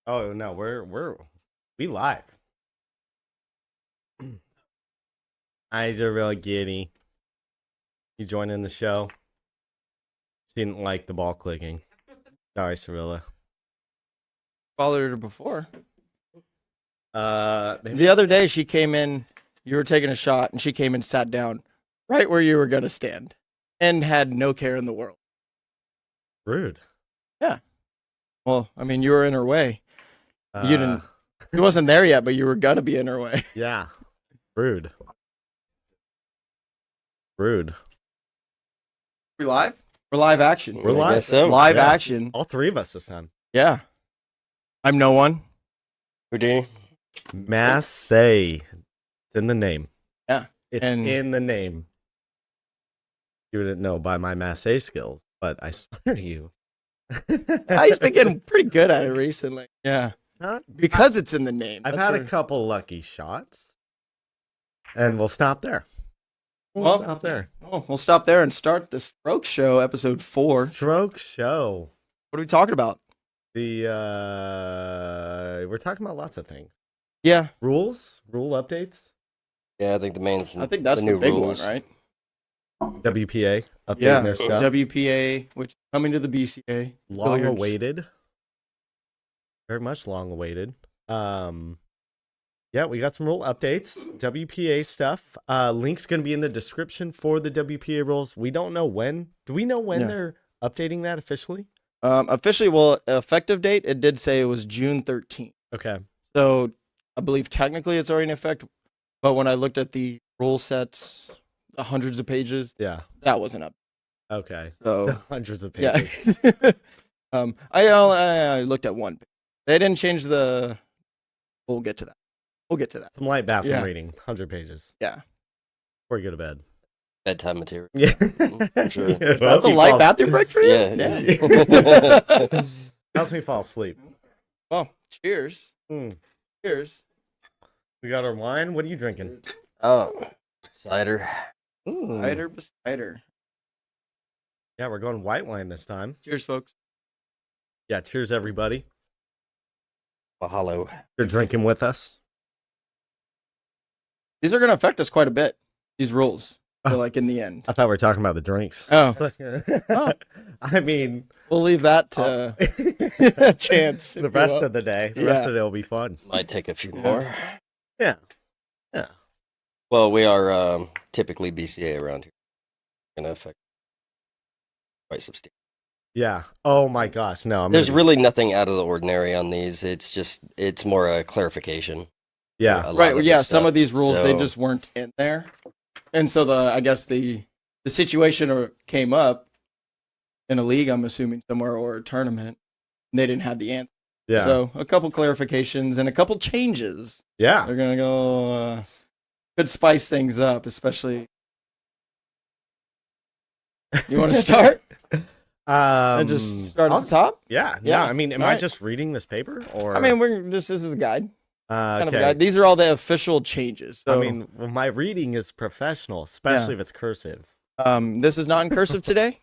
Oh no, we live. Eyes are real giddy. You joining the show? She didn't like the ball clicking. Sorry, Cirilla. Followed her before. Maybe The other day she came in, you were taking a shot, and she came and sat down right where you were going to stand and had no care in the world. rude. Yeah. Well, I mean, you were in her way. You Uh, didn't, she wasn't there yet, but you were going to be in her way. yeah, rude. Rude. We live? We're live action. We're live. guess so. Live Yeah. action. All three of us this time. Yeah. I'm no one. Houdini. Massey. It's in the name. Yeah. It's And- in the name. You wouldn't know by my Massey skills, but I swear to you. He's been getting pretty good at it recently. Yeah. Because it's in the name. I've That's had a where- couple lucky shots, and we'll stop there. Well, Stop there. Oh, we'll stop there and start the Stroke Show, episode 4. Stroke show. What are we talking about? We're talking about lots of things. Yeah. Rule updates, Yeah, I think the main. I think that's the new big rules. one, right? WPA updating Yeah, their stuff. WPA, which is coming to the BCA. Long Billiards. awaited. Very much long awaited. Yeah, we got some rule updates, WPA stuff. Link's going to be in the description for the WPA rules. We don't know when. Do we know when Yeah. they're updating that officially? Officially, well, effective date, it did say it was June 13th. Okay. So I believe technically it's already in effect, but when I looked at the rule sets, the hundreds of pages, Yeah. that wasn't up. Okay. So Hundreds of yeah. pages. I looked at one page. They didn't change the. We'll get to that. We'll get to that. Some light bathroom Yeah. reading. 100 pages. Yeah. Before you go to bed. Bedtime material. Yeah. For sure. Yeah, That's a helps me light fall- bathroom break for you. Yeah. Helps me fall asleep. Well, cheers. Mm. Cheers. We got our wine. What are you drinking? Oh, cider. Cider cider. Yeah, we're going white wine this time. Cheers, folks. Yeah, cheers, everybody. Mahalo. You're drinking with us. These are going to affect us quite a bit. These rules. So, Oh. like in the end. I thought we were talking about the drinks. Oh, Oh. I mean, we'll leave that to chance. the rest of the day. The rest of it will be fun. Might take a few more. Yeah. Yeah. Well, we are typically BCA around here. Going to affect quite substantial. Yeah. Oh my gosh. No, I'm There's gonna be- really nothing out of the ordinary on these. It's more a clarification. Yeah. A lot Right. of Yeah. this Some stuff. of these rules they So- just weren't in there, and so I guess the situation came up in a league. I'm assuming somewhere or a tournament, and they didn't have the answer. Yeah. So a couple clarifications and a couple changes. Yeah. They're gonna go. Could spice things up, especially. You want to start? And just start at I'll- the top. Yeah. Yeah. I mean, am I Alright. just reading this paper or? I mean, this is a guide. Kind of a okay. guide. These are all the official changes. So, I mean, well, my reading is professional, especially if it's cursive. this is not in cursive today.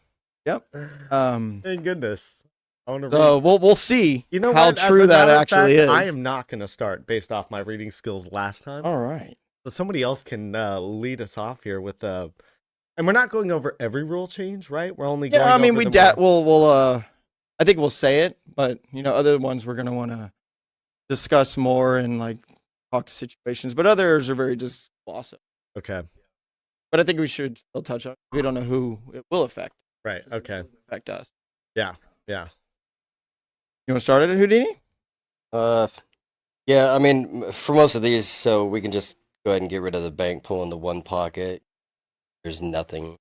Yep. Thank goodness. I want to read. So we'll see. You know how what? As true a that matter of actually fact, is. I am not going to start based off my reading skills last time. All right. So somebody else can lead us off here with and we're not going over every rule change, right? We're only going Yeah, I mean, over we the we'll I think we'll say it, but other ones we're gonna want to discuss more and like talk situations, but others are very just gloss over. Okay. But I think we should still touch on. We don't know who it will affect. Right. Okay. Affect us. Yeah. You want to start it, Houdini? Yeah, I mean, for most of these, so we can just go ahead and get rid of the bank pull in the one pocket. There's nothing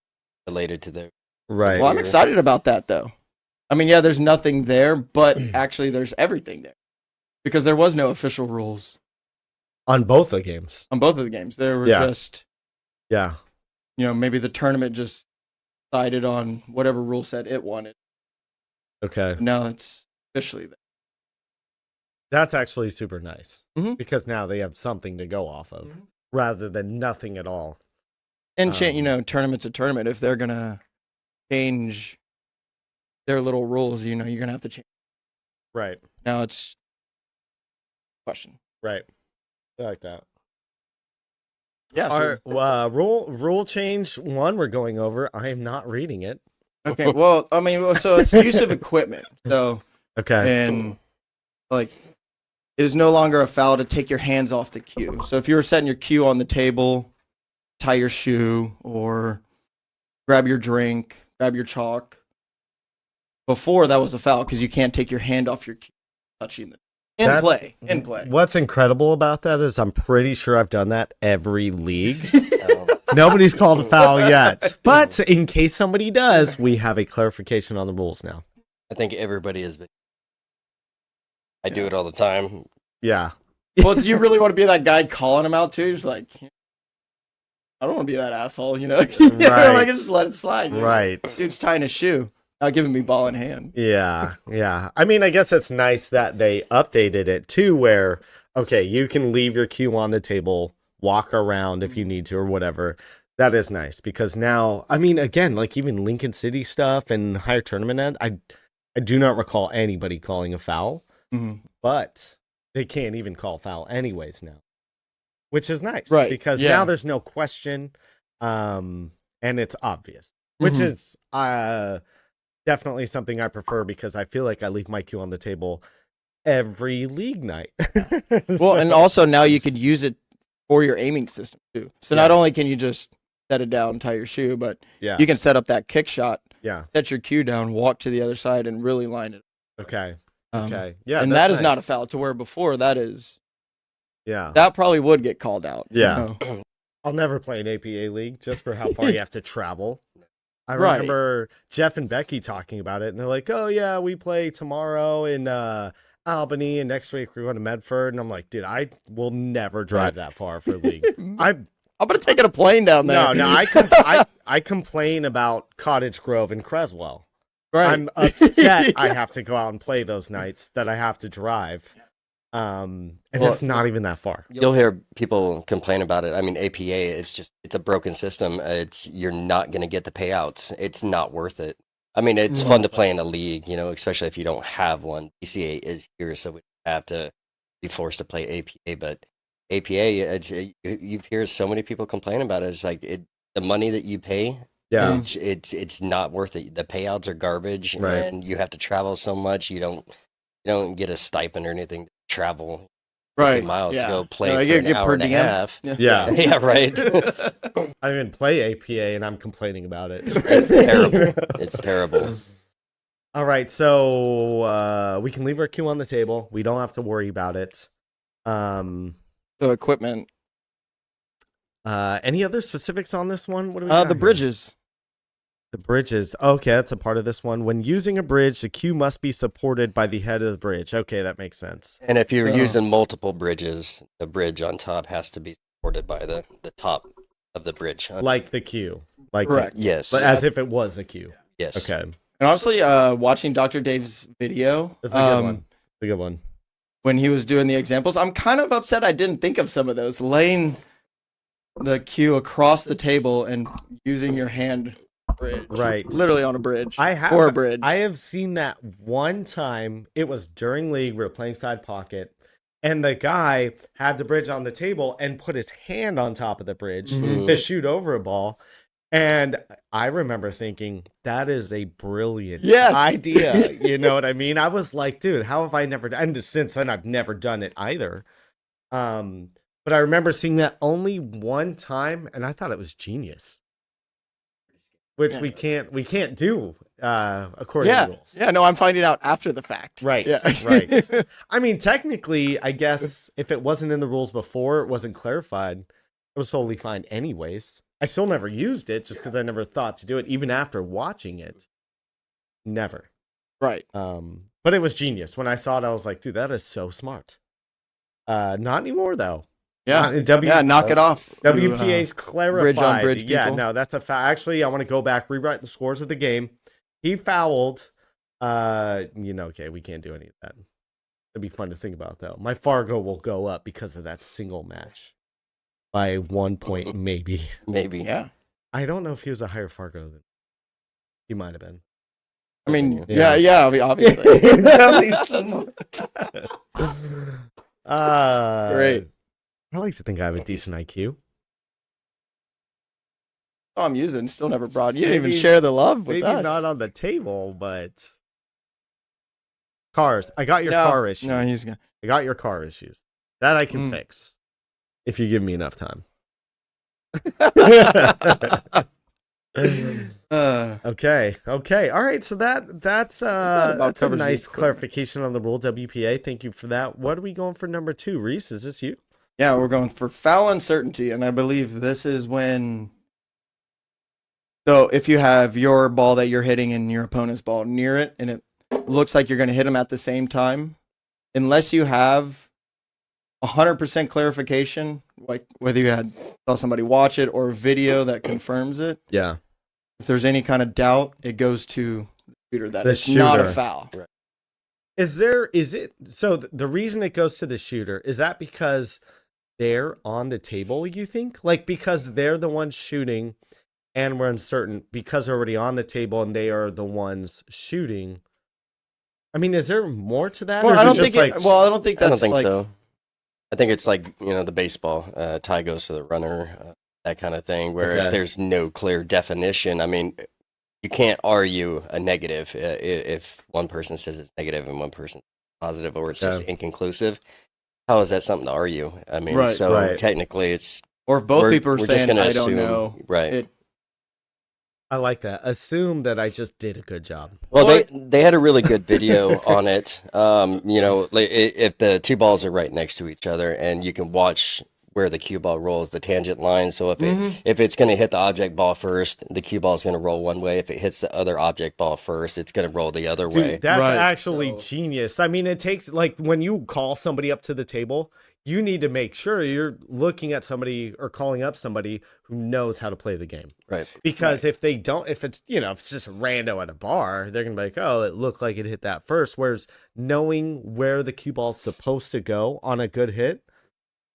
related to the. Right. Well, I'm here. excited about that though. I mean, yeah, there's nothing there, but actually, there's everything there because there was no official rules On both the games. on both of the games. There were Yeah. just, Yeah. maybe the tournament just decided on whatever rule set it wanted. Okay. But now it's officially there. That's actually super nice Mhm. because now they have something to go off of rather than nothing at all. And tournament to tournament, if they're gonna change their little rules, you're gonna have to change. Right. Now it's question. Right. I like that. Yeah. So, Our rule change 1 we're going over. I am not reading it. okay. Well, I mean, so it's use of equipment. So, Okay. and like, it is no longer a foul to take your hands off the cue. So if you were setting your cue on the table, tie your shoe, or grab your drink, grab your chalk. Before that was a foul because you can't take your hand off your cue, touching the in play. What's incredible about that is I'm pretty sure I've done that every league. Um, Nobody's called a foul yet. But in case somebody does, we have a clarification on the rules now. I think everybody has been. I do it all the time. Yeah. Well, do you really want to be that guy calling him out too? You're just like, I don't want to be that asshole, you know? Right. Like, just let it slide. You know? Right. Dude's tying his shoe, not giving me ball in hand. Yeah. Yeah. I mean, I guess it's nice that they updated it too, where, okay, you can leave your cue on the table, walk around if you need to or whatever. That is nice because now, I mean, again, like even Lincoln City stuff and higher tournament end, I do not recall anybody calling a foul, but they can't even call foul anyways now, which is nice, right? Because now there's no question, and it's obvious, which is definitely something I prefer because I feel like I leave my cue on the table every league night. Well, and also now you could use it for your aiming system too. So not only can you just set it down, tie your shoe, but you can set up that kick shot. Yeah. Set your cue down, walk to the other side, and really line it. Okay. Okay. Yeah. And that is not a foul. To where before that is. Yeah. That probably would get called out. Yeah. You know? I'll never play an APA league just for how far you have to travel. I remember Jeff and Becky talking about it, and they're like, "Oh yeah, we play tomorrow in Albany, and next week we're going to Medford." And I'm like, "Dude, I will never drive that far for a league." I'm gonna take a plane down there. No, I complain about Cottage Grove and Creswell. Right. I'm upset I have to go out and play those nights that I have to drive. And it's not even that far. You'll hear people complain about it. I mean, APA, it's a broken system. You're not going to get the payouts. It's not worth it. I mean, it's fun to play in a league, especially if you don't have one. PCA is here, so we have to be forced to play APA. But APA, you hear so many people complain about it. It's like the money that you pay. Yeah, it's not worth it. The payouts are garbage, right. And you have to travel so much. You don't get a stipend or anything to travel 50 miles to go play for an hour and a half. Yeah, yeah, right. I even play APA, and I'm complaining about it. It's terrible. It's terrible. All right, so we can leave our cue on the table. We don't have to worry about it. So equipment. Any other specifics on this one? What do we got the here? bridges. The bridges. Okay, that's a part of this one. When using a bridge, the cue must be supported by the head of the bridge. Okay, that makes sense. And if you're using multiple bridges, the bridge on top has to be supported by the top of the bridge. Like the cue. Like correct. Yes. But as if it was a cue. Yes. Okay. And honestly, watching Dr. Dave's video. That's a good one. That's a good one. When he was doing the examples, I'm kind of upset I didn't think of some of those. Laying the cue across the table and using your hand bridge. Right. Literally on a bridge. For a bridge. I have seen that one time. It was during league. We were playing side pocket. And the guy had the bridge on the table and put his hand on top of the bridge to shoot over a ball. And I remember thinking, that is a brilliant idea. You know what I mean? I was like, dude, how have I never done it? And since then, I've never done it either. But I remember seeing that only one time, and I thought it was genius. Which we can't do according to rules. Yeah, no, I'm finding out after the fact. Right, yeah. Right. I mean, technically, I guess if it wasn't in the rules before, it wasn't clarified, it was totally fine anyways. I still never used it just because I never thought to do it, even after watching it. Never. Right. But it was genius. When I saw it, I was like, dude, that is so smart. Not anymore, though. Yeah, knock it off. WPA's clarified. Bridge on bridge people. Yeah, no, that's a foul. Actually, I want to go back, rewrite the scores of the game. He fouled. Okay, we can't do any of that. It'd be fun to think about, though. My Fargo will go up because of that single match by 1 point, maybe. Maybe. Yeah. I don't know if he was a higher Fargo than he might have been. I mean, yeah, obviously. Great. I like to think I have a decent IQ. Oh, I'm using. Still never brought. You didn't even Maybe- share the love with Maybe us. not on the table, but cars. I got your No, car issues. No, he's gonna. I got your car issues. That I can fix if you give me enough time. Okay. All right. So that's about a covers the nice equipment. clarification on the rule. WPA. Thank you for that. What are we going for number 2? Reese, is this you? Yeah, we're going for foul uncertainty, and I believe this is when. So if you have your ball that you're hitting and your opponent's ball near it, and it looks like you're going to hit them at the same time, unless you have 100% clarification, like whether you saw somebody watch it or video that confirms it, Yeah. if there's any kind of doubt, it goes to the shooter that The it's not a shooter. foul. The reason it goes to the shooter, is that because they're on the table, you think? Like because they're the ones shooting and we're uncertain because they're already on the table and they are the ones shooting. I mean, is there more to that? Well, or is I it don't just think. like, I don't think I that's don't think like. so. I think it's like, the baseball, tie goes to the runner, that kind of thing, where Okay. there's no clear definition. I mean, you can't argue a negative if one person says it's negative and one person positive, or it's just Okay. inconclusive. How is that something to argue? I mean, Right. so Right. technically it's Or if both we're- people are we're just saying, gonna I don't assume- know. right. It, I like that. Assume that I just did a good job. Well, Well, they had a really good video on it. Like, if the two balls are right next to each other, and you can watch where the cue ball rolls, the tangent line. So if it's going to hit the object ball first, the cue ball is going to roll one way. If it hits the other object ball first, it's going to roll the other way. Dude, that's Right, actually so- genius. I mean, it takes, like, when you call somebody up to the table, you need to make sure you're looking at somebody or calling up somebody who knows how to play the game. Right. Because if they don't, if it's, if it's just a rando at a bar, they're going to be like, oh, it looked like it hit that first. Whereas knowing where the cue ball's supposed to go on a good hit,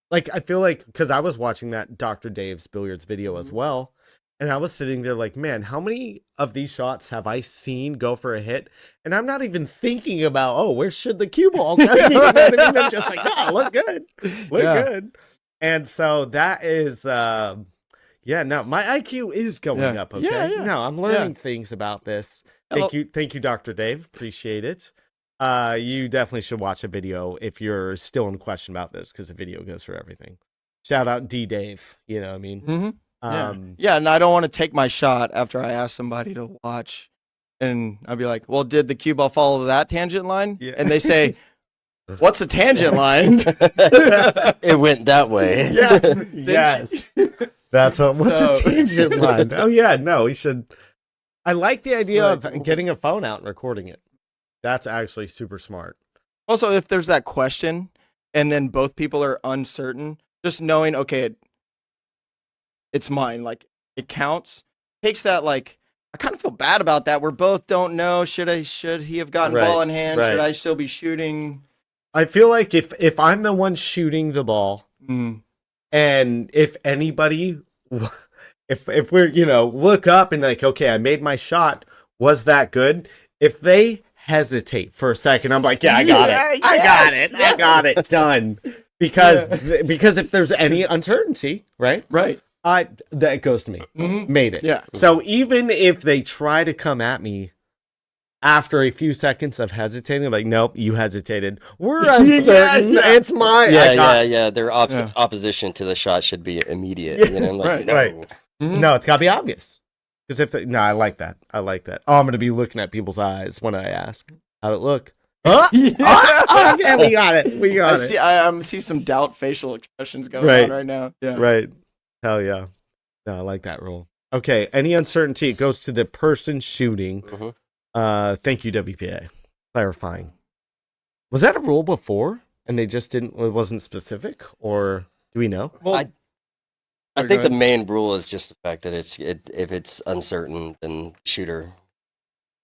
like, I feel like, because I was watching that Dr. Dave's Billiards video as well, and I was sitting there like, man, how many of these shots have I seen go for a hit? And I'm not even thinking about, oh, where should the cue ball go? You know what I mean? I'm just like, no, look good. Look good. And so that is, my IQ is going up, okay? Yeah, yeah. No, I'm learning things about this. Thank you, Dr. Dave. Appreciate it. You definitely should watch a video if you're still in question about this, because the video goes for everything. Shout out D Dave. You know what I mean? Mm-hmm. Yeah, and I don't want to take my shot after I ask somebody to watch, and I'll be like, "Well, did the cue ball follow that tangent line?" Yeah. And they say, "What's a tangent line?" It went that way. Yeah. Yes. What's a So- tangent line? Oh yeah, no, we should. I like the idea Like- of getting a phone out and recording it. That's actually super smart. Also, if there's that question, and then both people are uncertain, just knowing, okay, it's mine, like it counts, takes that, like, I kind of feel bad about that. We're both don't know. Should he have gotten Right, ball in hand? right. Should I still be shooting? I feel like if I'm the one shooting the ball, and if anybody, if we're, look up and like, okay, I made my shot, was that good? If they hestate for a second, I'm like, yeah, I got it. I got it. Done. Because if there's any uncertainty, right? Right. That goes to me. Made it. Yeah. So even if they try to come at me after a few seconds of hesitating, like, nope, you hesitated. We're uncertain. Yeah. It's mine. Yeah. Their opposition to the shot should be immediate. Right. Right. No, it's got to be obvious. Because I like that. I like that. Oh, I'm going to be looking at people's eyes when I ask, how'd it look? Okay, we got it. We got it. I see some doubt facial expressions going Right. on right now. Yeah. Right. Hell yeah. No, I like that rule. Okay. Any uncertainty, it goes to the person shooting. Thank you, WPA. Clarifying. Was that a rule before and they just it wasn't specific, or do we know? Well, I think the main rule is just the fact that if it's uncertain, then shooter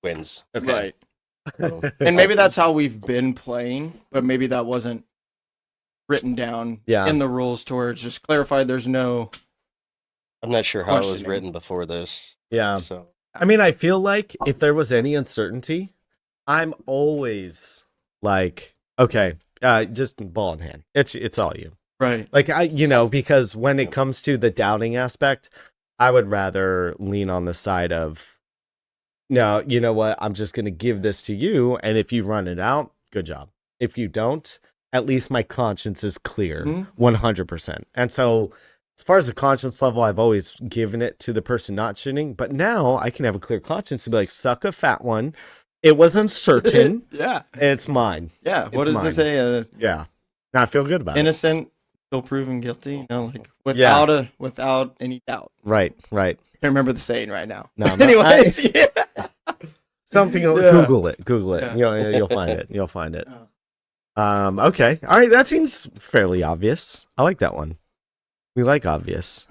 wins. right. So, And maybe that's how we've been playing, but maybe that wasn't written down in the rules to where it's just clarified. There's no. I'm not sure how it was Questioning. written before this. Yeah. So I mean, I feel like if there was any uncertainty, I'm always like, okay, Just ball in hand. It's all you. Right. Like because when it comes to the doubting aspect, I would rather lean on the side of, no, you know what? I'm just going to give this to you. And if you run it out, good job. If you don't, at least my conscience is clear 100%. And so as far as the conscience level, I've always given it to the person not shooting. But now I can have a clear conscience to be like, suck a fat one. It was uncertain. Yeah. It's mine. Yeah. What does it say? Yeah. Now I feel good about it. Innocent till proven guilty. Like without any doubt. Right. Can't remember the saying right now. No, anyways, something. Google it. Yeah. You'll find it. You'll find it. Okay. All right. That seems fairly obvious. I like that one. We like obvious.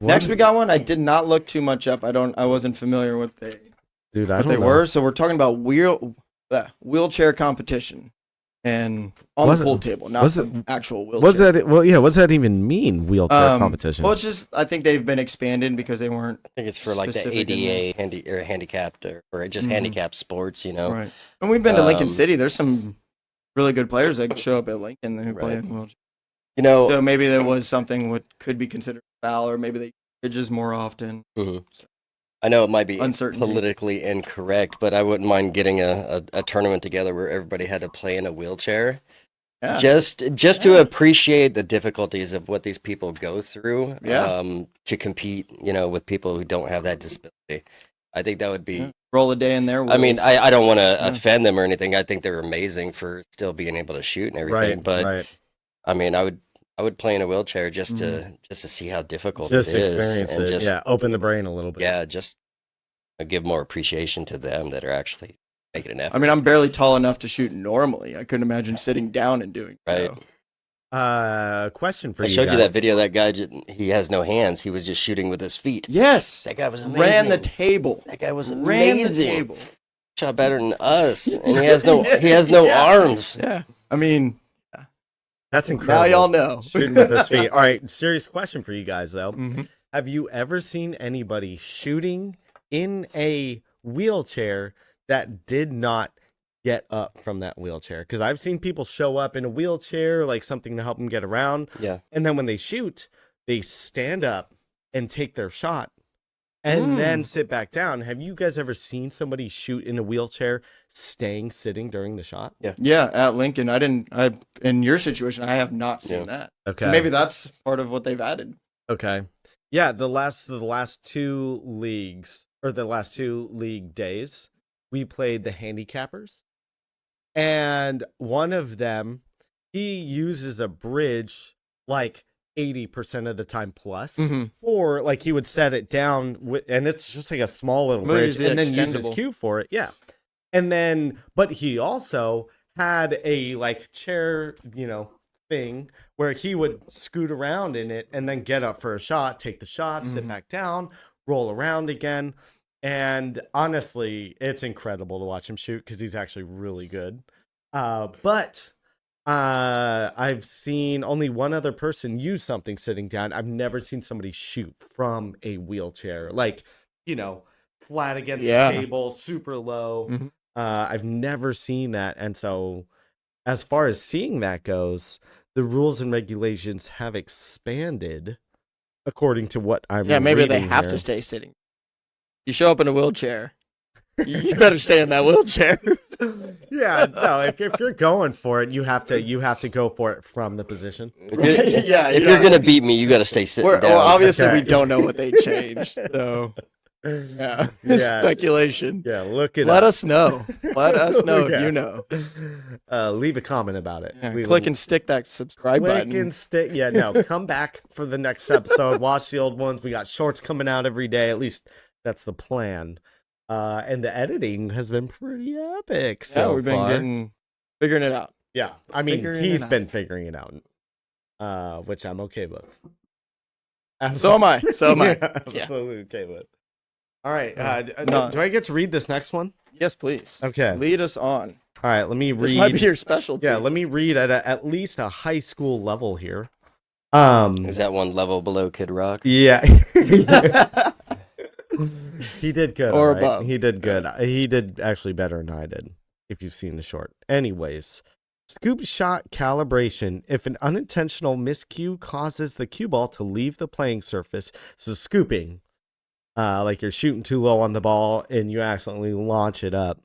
Next, we got one. I did not look too much up. I wasn't familiar with what they were. So we're talking about wheelchair competition. And on the pool table, not the actual wheelchair. What's that? Well, yeah. What's that even mean? Wheelchair competition? Well, it's just I think they've been expanded because they weren't. I think it's for like the ADA handicapped or just handicapped sports, Right. And we've been to Lincoln City. There's some really good players that show up at Lincoln who play in wheelchair. So maybe there was something what could be considered foul, or maybe they bridges more often. So. I know it might be politically incorrect, but I wouldn't mind getting a tournament together where everybody had to play in a wheelchair. Yeah. Just to appreciate the difficulties of what these people go through to compete, with people who don't have that disability. I think that would be... Roll a day in there. I mean, I don't want to offend them or anything. I think they're amazing for still being able to shoot and everything. But, I mean, I would play in a wheelchair just to see how difficult it is. Just experience it. Open the brain a little bit. Yeah, just give more appreciation to them that are actually making an effort. I mean, I'm barely tall enough to shoot normally. I couldn't imagine sitting down and doing so. Question for you. I showed you that video. That guy, he has no hands. He was just shooting with his feet. Yes. That guy was amazing. Ran the table. That guy was amazing. Ran the table. Shot better than us. And he has no arms. Yeah. I mean... That's incredible. Now y'all know. Shooting with his feet. All right, serious question for you guys, though. Have you ever seen anybody shooting in a wheelchair that did not get up from that wheelchair? Because I've seen people show up in a wheelchair, like something to help them get around. Yeah. And then when they shoot, they stand up and take their shot and then sit back down. Have you guys ever seen somebody shoot in a wheelchair sitting during the shot? Yeah, at Lincoln. In your situation, I have not seen that. Okay. Maybe that's part of what they've added. Okay. Yeah, the last two leagues, or the last 2 league days, we played the handicappers. And one of them, he uses a bridge like 80% of the time plus, or like he would set it down and it's just like a small little bridge and then use his cue for it. Yeah. And then, but he also had a like chair, thing where he would scoot around in it and then get up for a shot, take the shot, sit back down, roll around again. And honestly, it's incredible to watch him shoot because he's actually really good. But I've seen only one other person use something sitting down. I've never seen somebody shoot from a wheelchair, like, flat against the table, super low. I've never seen that. And so as far as seeing that goes, the rules and regulations have expanded according to what I'm reading. Yeah, maybe they have to stay sitting. You show up in a wheelchair, you better stay in that wheelchair. Yeah, no, if you're going for it, you have to go for it from the position. If you're gonna beat me, you got to stay sitting down. Well, obviously we don't know what they changed, so yeah. Speculation. Yeah, look it Let up. us know. Let us know if you know. Leave a comment about it. Yeah, click and stick that subscribe button. Click and stick. Yeah, no, come back for the next episode. Watch the old ones. We got shorts coming out every day. At least that's the plan. And the editing has been pretty epic so we've been figuring it out. Yeah, I mean, he's been figuring it out, which I'm okay with. So am I. Absolutely okay with. All right. Do I get to read this next one? Yes, please. Okay. Lead us on. All right. Let me read. This might be your specialty. Yeah. Let me read at least a high school level here. Is that one level below Kid Rock? Yeah. He did good. Or right? above. He did good. He did actually better than I did. if you've seen the short. Anyways, scoop shot calibration. If an unintentional miscue causes the cue ball to leave the playing surface, so scooping, like you're shooting too low on the ball and you accidentally launch it up,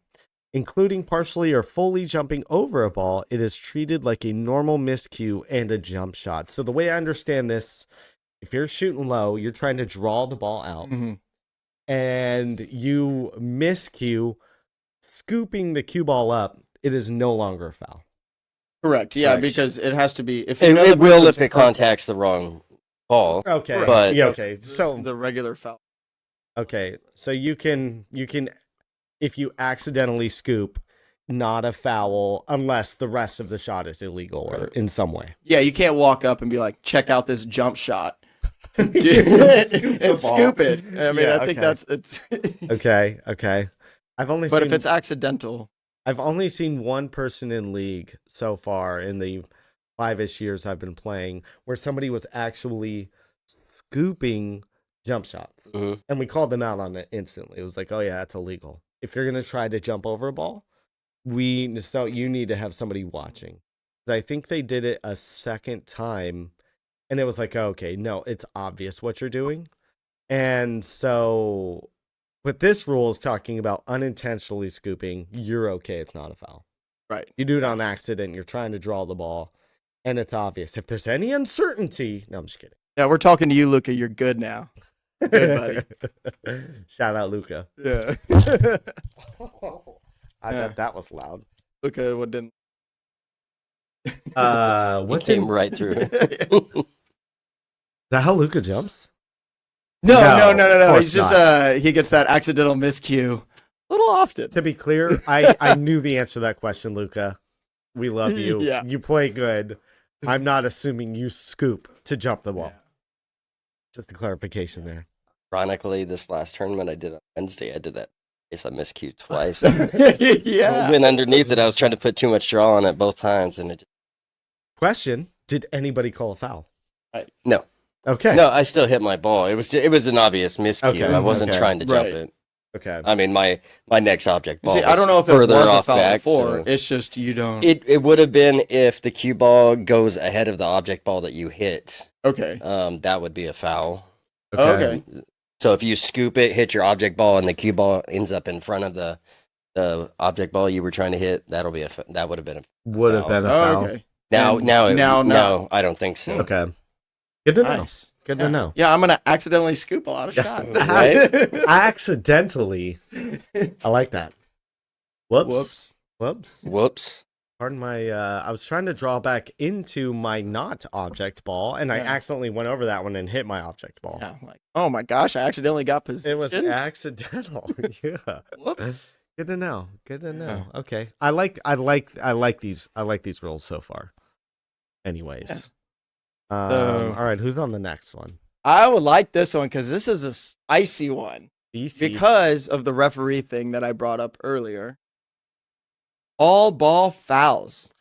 including partially or fully jumping over a ball, it is treated like a normal miscue and a jump shot. So the way I understand this, if you're shooting low, you're trying to draw the ball out, and you miscue, scooping the cue ball up, it is no longer a foul. Correct. Yeah, Correct. because it has to be. If It will if it contacts the wrong ball. Okay. But yeah, okay. So the regular foul. okay. So you can if you accidentally scoop, not a foul unless the rest of the shot is illegal or in some way. Yeah, you can't walk up and be like, check out this jump shot. and scoop it. I mean, Yeah, I think okay. it's Okay. I've only but seen if it's accidental. I've only seen one person in league so far in the 5-ish years I've been playing where somebody was actually scooping jump shots. And we called them out on it instantly. It was like, oh yeah, that's illegal. If you're going to try to jump over a ball, you need to have somebody watching. I think they did it a second time and it was like, okay, no, it's obvious what you're doing. And so, but this rule is talking about unintentionally scooping. You're okay. It's not a foul. Right. You do it on accident. You're trying to draw the ball and it's obvious. If there's any uncertainty, no, I'm just kidding. Yeah, we're talking to you, Luca. You're good now. Good, buddy. Shout out, Luca. Yeah. I bet that was loud. Luca, what didn't? What Came right through. Is that how Luca jumps? No. of course He's just he gets that accidental miscue a little often. To be clear, I knew the answer to that question, Luca. We love you. Yeah. You play good. I'm not assuming you scoop to jump the ball. Yeah. Just a clarification there. Ironically, this last tournament I did on Wednesday, I did that. Yes, I miscued twice. Yeah. I went underneath it. I was trying to put too much draw on it both times, and it just... Question: did anybody call a foul? No. Okay. No, I still hit my ball. It was an obvious miscue. Okay, I wasn't okay. trying to jump Right. it. Okay. I mean, my next object ball. See, I don't know if it further was a off foul back, before. so- It's just you don't. It would have been if the cue ball goes ahead of the object ball that you hit. Okay. That would be a foul. Okay. So if you scoop it, hit your object ball, and the cue ball ends up in front of the object ball you were trying to hit, that would have been a Would have foul. been a Oh, foul. okay. now And now now- no, I don't think so. Okay. Good to know. Nice. Good Yeah. to know. Yeah, I'm gonna accidentally scoop a lot of shots. Right? Accidentally. I like that. Whoops. Whoops. Pardon my, I was trying to draw back into my not object ball, and I Yeah. accidentally went over that one and hit my object ball. Yeah, I'm like, oh my gosh, I accidentally got position. It was accidental. Yeah. Whoops. Good to know. Good to know. Yeah. Okay. I like these rules so far. Anyways. So- All right, who's on the next one? I would like this one because this is a spicy one BC. because of the referee thing that I brought up earlier. All ball fouls.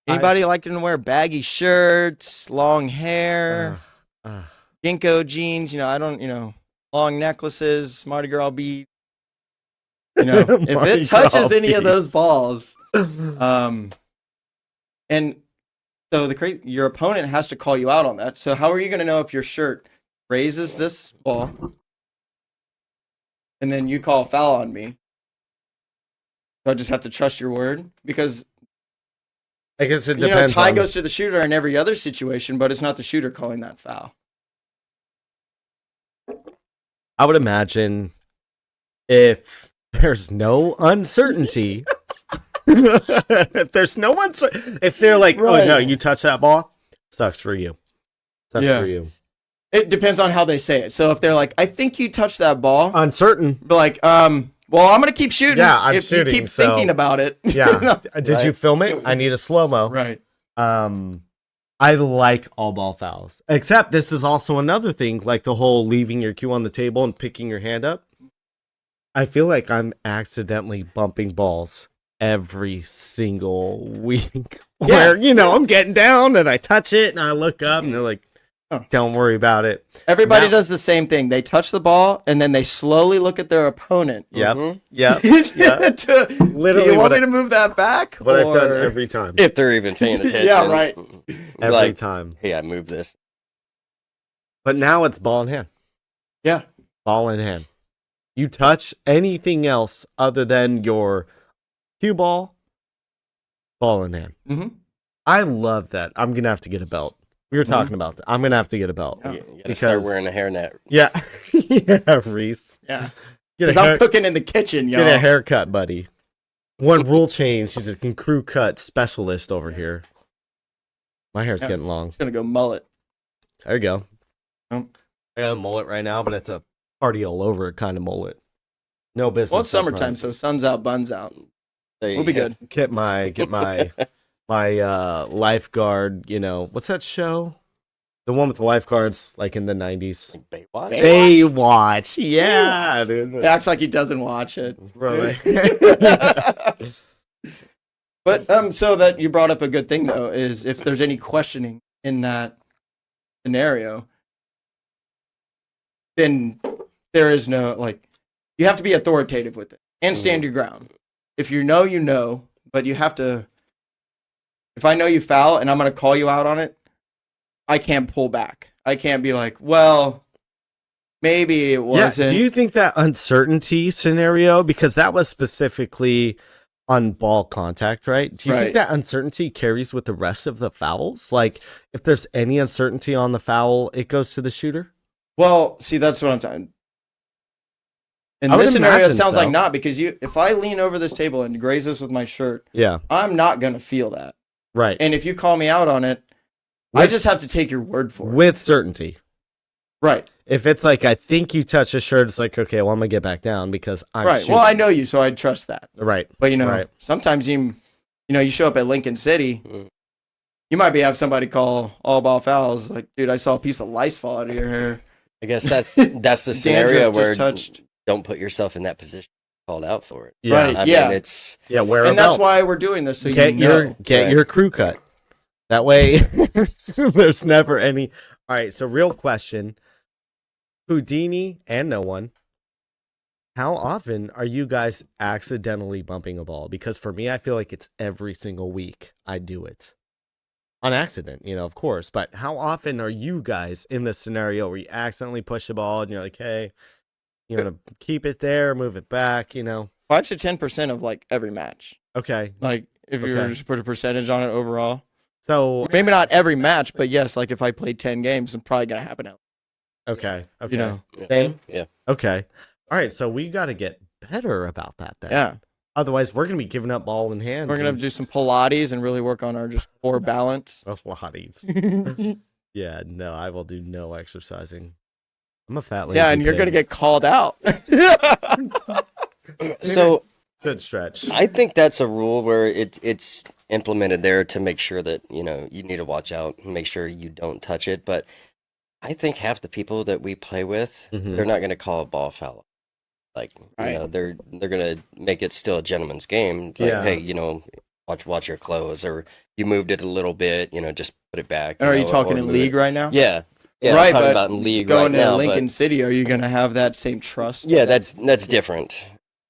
Anybody liking to wear baggy shirts, long hair, ginkgo jeans? Long necklaces, Mardi Gras beads. If Mardi it touches Gras any of those beads. balls, and so your opponent has to call you out on that. So how are you going to know if your shirt raises this ball, and then you call a foul on me? So I just have to trust your word because I guess it depends. tie on... goes to the shooter in every other situation, but it's not the shooter calling that foul. I would imagine if there's no uncertainty, if they're like, Right. oh no, you touch that ball, sucks for you. Sucks Yeah. for you. It depends on how they say it. So if they're like, I think you touched that ball, Uncertain. be like, well, I'm gonna keep shooting. Yeah, I'm if shooting, you keep so- thinking about it. Yeah. Did you Right. film it? I need a slow-mo. Right. I like all ball fouls. Except this is also another thing, like the whole leaving your cue on the table and picking your hand up. I feel like I'm accidentally bumping balls every single week. Where, I'm getting down and I touch it and I look up and they're like, Don't worry about it. Everybody Now- does the same thing. They touch the ball and then they slowly look at their opponent. Yep. Mhm. Yep. Do Literally you want what me to move that back? What I've done or- every time. If they're even paying attention. Yeah, right. Every Like, time. hey, I moved this. But now it's ball in hand. Yeah. Ball in hand. You touch anything else other than your cue ball, ball in hand. Mm-hmm. I love that. I'm going to have to get a belt. We were talking about that. I'm going to have to get a belt. Yeah. You gotta start Because- wearing a hairnet. Yeah. Yeah, Reese. Yeah. Get a, 'Cause I'm hair, cooking in the kitchen, y'all. get a haircut, buddy. One rule change. She's a crew cut specialist over here. My hair's Yeah. getting long. Gonna go mullet. There you go. Oh. I got a mullet right now, but it's a party all over it kind of mullet. No business. Well, it's up summertime, front. so sun's out, buns out. There you We'll be go. good. Get my lifeguard, what's that show? The one with the lifeguards like in the 90s. Like Baywatch? Baywatch. Yeah, dude. He acts like he doesn't watch it. Bro, But so that you brought up a good thing though is if there's any questioning in that scenario, then there is no you have to be authoritative with it and stand your ground. If you know, you know, but you have to. If I know you foul and I'm going to call you out on it, I can't pull back. I can't be like, well, maybe it yeah, wasn't. do you think that uncertainty scenario, because that was specifically on ball contact, right? Do you Right. think that uncertainty carries with the rest of the fouls? Like, if there's any uncertainty on the foul, it goes to the shooter? Well, see, that's what I'm talking. In I would this scenario, it imagine sounds so. like not because if I lean over this table and graze this with my shirt, Yeah, I'm not going to feel that. right. And if you call me out on it, I With- just have to take your word for it. with certainty. Right. If it's like, I think you touched a shirt, it's like, okay, well, I'm going to get back down because I'm Right. shooting. Well, I know you, so I trust that. Right. But Right. sometimes you show up at Lincoln City, Mm. you might have somebody call all ball fouls. Like, dude, I saw a piece of lice fall out of your hair. I guess that's the scenario Dandruff where just touched. don't put yourself in that position called out for it. Yeah. Right. I Yeah. mean, it's Yeah, wear a And that's belt. why we're doing this. So get you know. Right. your crew cut. That way, there's never any. All right. So, real question: Houdini and no one. How often are you guys accidentally bumping a ball? Because for me, I feel like it's every single week I do it on accident. Of course. But how often are you guys in this scenario where you accidentally push the ball and you're like, hey, you want to keep it there, move it back? 5 to 10% of every match. Okay. Like if you were Okay. to just put a percentage on it overall. So Maybe not every match, but yes, like if I played 10 games, it's probably gonna happen. okay. Okay. Yeah. Same. Yeah. Okay. All right. So we got to get better about that then. Yeah. Otherwise, we're going to be giving up ball in hand. We're gonna have to do some Pilates and really work on our just core balance. Pilates. Yeah. No, I will do no exercising. I'm a fat lady. Yeah, and you're gonna get called out. So good stretch. I think that's a rule where it's implemented there to make sure that you need to watch out and make sure you don't touch it. But I think half the people that we play with, Mhm. they're not going to call a ball foul. Like Right. they're going to make it still a gentleman's game. It's like, Yeah. hey, watch your clothes, or you moved it a little bit, just put it back. Are you know, talking or in move league it. right now? Yeah, yeah. Right, I'm talking but about in league Going right to now. Lincoln But City, are you gonna have that same trust? yeah, that's different.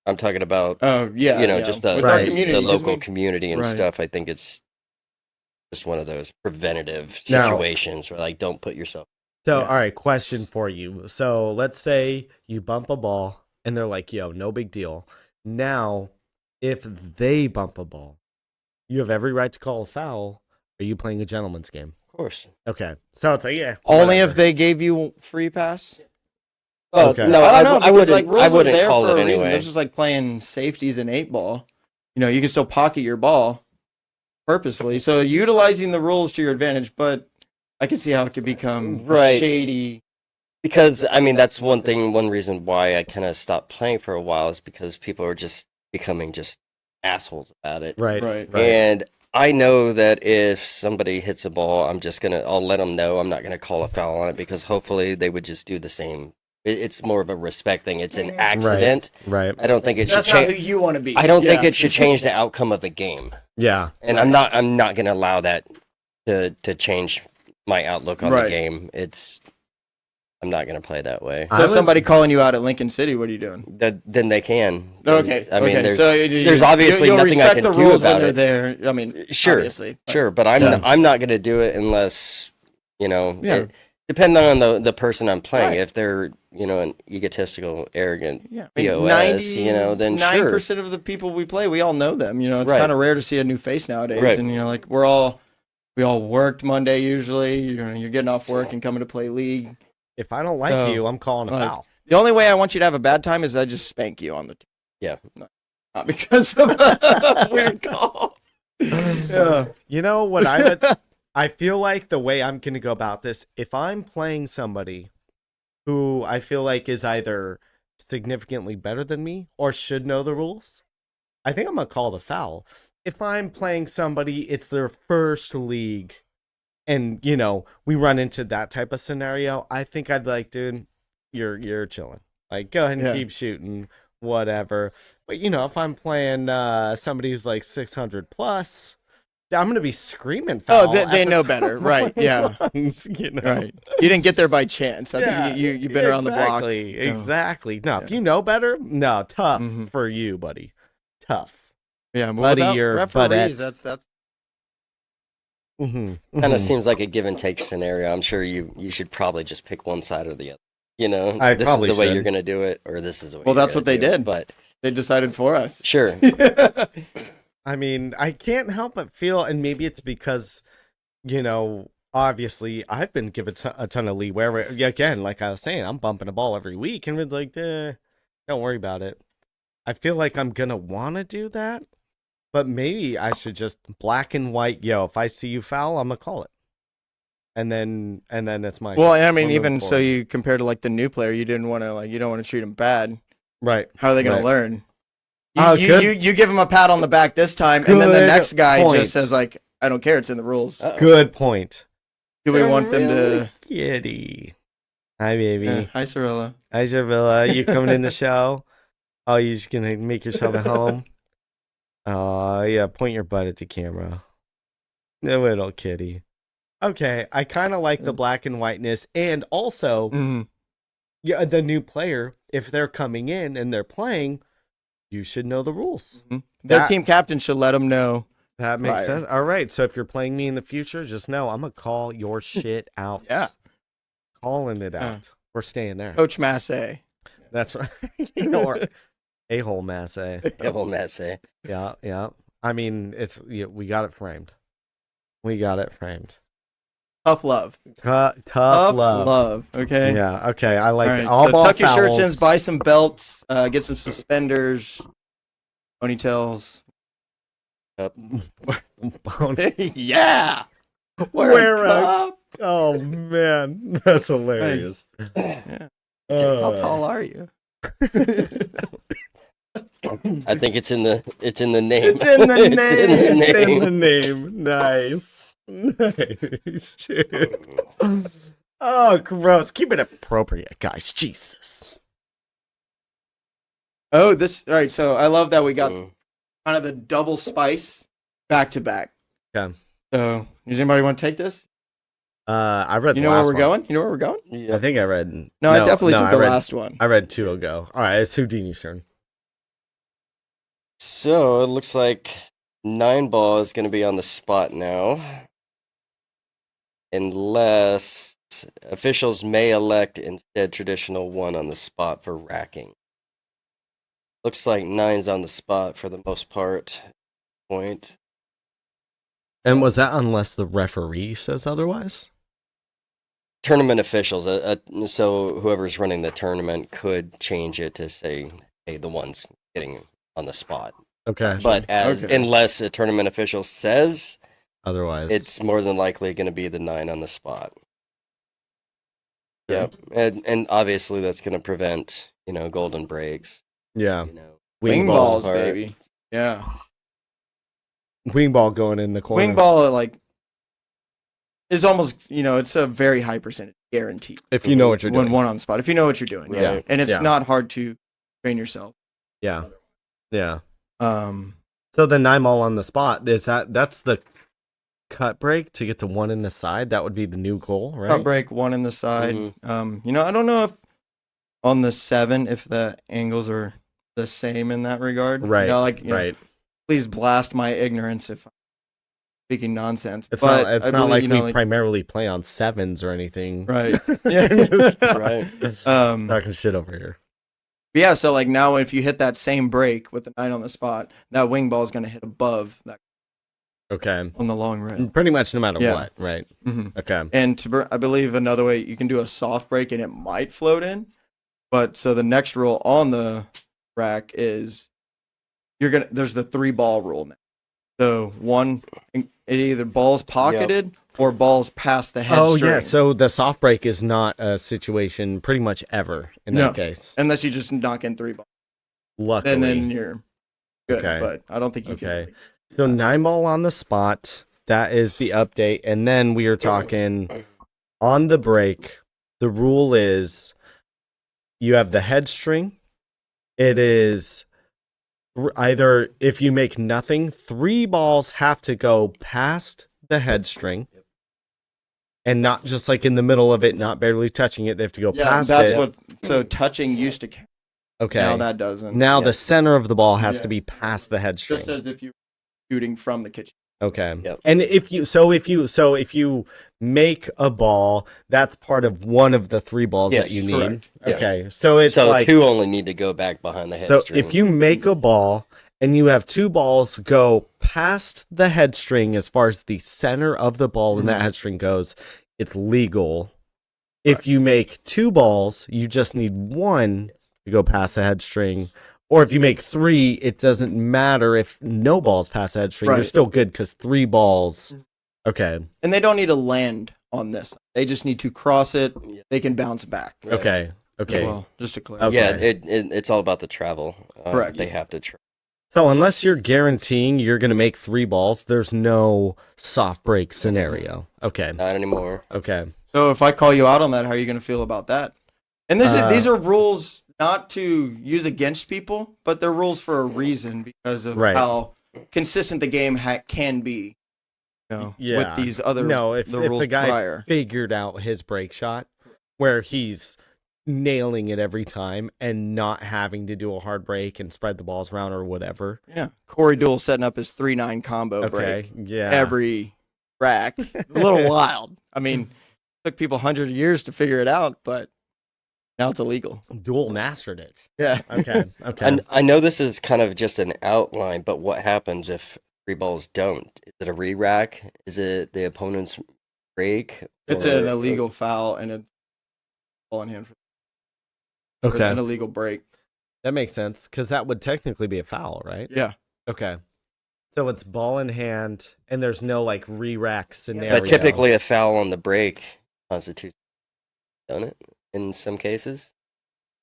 I'm talking about Oh yeah. yeah. just With the, our Right. community, the 'cause local we- community and Right. stuff. I think it's just one of those preventative Now- situations where don't put yourself. So, Yeah. all right, question for you. So, let's say you bump a ball and they're like, yo, no big deal. Now, if they bump a ball, you have every right to call a foul. Are you playing a gentleman's game? Of course. Okay. So it's like, yeah. Only if whatever. they gave you free pass. Well, Okay. no, I don't know. I because, wouldn't. rules I are wouldn't there call for it a reason. anyway. It's just like playing safeties and 8-ball. You can still pocket your ball purposefully. So utilizing the rules to your advantage, but I can see how it could become Right. shady. Because that's one reason why I kind of stopped playing for a while is because people are just becoming just assholes about it. Right. Right. And I know that if somebody hits a ball, I'll let them know I'm not gonna call a foul on it because hopefully they would just do the same. It's more of a respect thing. It's an accident. Right. I don't think it should That's not who change. you want to be. I don't think Yeah. it should change the outcome of the game. Yeah. And I'm not gonna allow that to change my outlook on Right. the game. I'm not going to play that way. So somebody calling you out at Lincoln City, what are you doing? Then they can. Okay. I mean, okay. there's obviously you'll nothing I respect can the do rules about when it. they're there. I mean, Sure, obviously. sure, but I'm not going to do it unless, Yeah. depending on the person I'm playing. Right. If they're, an egotistical, arrogant Yeah, POS, then sure. 9% of the people we play, we all know them. It's Right. kind of rare to see a new face nowadays. Right. And like we all worked Monday usually. You're getting off work and coming to play league. If I don't like So, you, I'm calling a like, foul. The only way I want you to have a bad time is I just spank you on the team. Yeah. Not because of a weird call. Yeah. You know what I feel like the way I'm going to go about this, if I'm playing somebody who I feel like is either significantly better than me or should know the rules, I think I'm going to call the foul. If I'm playing somebody, it's their first league, and, we run into that type of scenario, I think I'd be like, dude, you're chilling. Like, go ahead and keep shooting, whatever. But, if I'm playing somebody who's like 600 plus, I'm going to be screaming foul. Oh, they know better. Right. Yeah. Lungs, Right. You didn't get there by chance. I think you've been around the block. Exactly. No, if you know better, no, tough for you, buddy. Tough. Yeah, well, buddy, without you're referees, butt-ets. that's Kind of seems like a give and take scenario. I'm sure you should probably just pick one side or the other. I this probably is the way should. you're going to do it, or this is the way. Well, you're that's what gonna they do it. did. But they decided for us. sure. I mean, I can't help but feel, and maybe it's because, obviously I've been given a ton of leeway. Where, again, like I was saying, I'm bumping a ball every week, and it's like, don't worry about it. I feel like I'm gonna want to do that, but maybe I should just black and white. If I see you foul, I'm gonna call it, and then it's my. Well, I mean, we're moving even so, forward. you compare to like the new player, you don't want to treat him bad. Right? How are they going Right. to learn? Oh, You give him a pat on the back this time, and then the Good next guy point. just says like, "I don't care, it's in the rules." Good point. Do we want them to? Kitty. Hi, baby. Hi, Cirilla. Hi, Javilla. You coming in the show? Oh, you just gonna make yourself at home? Oh, yeah. Point your butt at the camera. The little kitty. Okay, I kind of like the black and whiteness, and also, the new player, if they're coming in and they're playing, you should know the rules. Their team captain should let them know. That makes prior. sense. All right, so if you're playing me in the future, just know I'm gonna call your shit out. Yeah. Calling it out. We're staying there. Coach Massey. That's right. Or a-hole Massey. Double messy. Yeah. I mean, we got it framed. We got it framed. Tough love. Tough love. Okay. Yeah. Okay. I like All it. right. All So ball tuck your shirts in, fouls. buy some belts, get some suspenders, ponytails. Yeah. Wear a- Oh man, that's hilarious. Yeah. How tall are you? I think it's in the name. It's in the name. It's in the name. Nice. Dude. Oh, gross. Keep it appropriate, guys. Jesus. Oh, all right. So I love that we got kind of the double spice back to back. Yeah. So does anybody want to take this? I read. You the know where last we're one. going? You know where we're going? Yeah. I think I read. No, I definitely took I the read- last one. I read 2 ago. All right, it's Houdini's turn. So it looks like 9-ball is going to be on the spot now, unless officials may elect instead traditional 1 on the spot for racking. Looks like 9's on the spot for the most part. Point. And was that unless the referee says otherwise? Tournament officials, so whoever's running the tournament could change it to say, hey, the 1's getting on the spot. Okay. But unless a tournament official says, Otherwise, it's more than likely going to be the 9 on the spot. Yep, and obviously that's going to prevent golden breaks. yeah. Wing balls, balls, baby. Yeah. Wing ball going in the corner. Wing ball, like, is almost, it's a very high percentage guarantee. If you know what you're doing. When 1 on the spot. If you know what you're doing. Yeah. And it's Yeah. not hard to train yourself. Yeah. Yeah. Um, So the 9 ball on the spot, that's the cut break to get to one in the side. That would be the new goal, right? Cut break, one in the side. Mhm. I don't know if on the 7 if the angles are the same in that regard. Right. Right. Please blast my ignorance if I'm speaking nonsense. It's but not. It's I not believe, like we primarily play on 7s or anything. Right. Yeah. Just Right. talking shit over here. Yeah. So like now, if you hit that same break with the 9 on the spot, that wing ball is going to hit above that Okay. on the long rail. Pretty much no matter Yeah. what, right? Mhm. Okay. And I believe another way you can do a soft break and it might float in. But so the next rule on the rack is there's the 3-ball rule now. So it either balls pocketed or balls past the head Oh string. yeah. So the soft break is not a situation pretty much ever in that case. Unless you just knock in 3 balls. Luckily. And then you're good. Okay. But I don't think you Okay. can. So 9-ball on the spot. That is the update. And then we are talking on the break. The rule is you have the head string. It is either if you make nothing, 3 balls have to go past the head string. And not just like in the middle of it, not barely touching it. They have to go past it. So touching used to count. Okay. Now that doesn't. Now the center of the ball has to be past the head string. Just as if you were shooting from the kitchen. Okay. Yep. And if you make a ball, that's part of one of the 3 balls that Yes, you need. correct. Okay. So it's So like 2 only need to go back behind the head so string. if you make a ball and you have 2 balls go past the head string as far as the center of the ball and that head string goes, it's legal. If you make 2 balls, you just need 1 to go past the head string. Or if you make 3, it doesn't matter if no balls pass the head string. You're Right. still good because 3 balls. Okay. And they don't need to land on this. They just need to cross it. They can bounce back. Right. Okay. Okay. Well, just to clarify. Okay. Yeah, it's all about the travel. Correct. They have to travel. So unless you're guaranteeing you're going to make 3 balls, there's no soft break scenario. Okay. Not anymore. Okay. So if I call you out on that, how are you going to feel about that? And these are rules not to use against people, but they're rules for a reason because of Right. how consistent the game can be. With these other if rules the guy prior. figured out his break shot where he's nailing it every time and not having to do a hard break and spread the balls around or whatever. Yeah. Corey Doole setting up his 3-9 combo Okay. break Yeah. every rack. A little wild. I mean, it took people 100 years to figure it out, but now it's illegal. Dual mastered it. Yeah. Okay. Okay. And I know this is kind of just an outline, but what happens if 3 balls don't? Is it a re-rack? Is it the opponent's break? It's Or- an illegal foul and it's ball in hand. It's okay. an illegal break. That makes sense because that would technically be a foul, right? Yeah. Okay. So it's ball in hand and there's no like re-rack scenario. But typically a foul on the break constitutes, don't it? In some cases.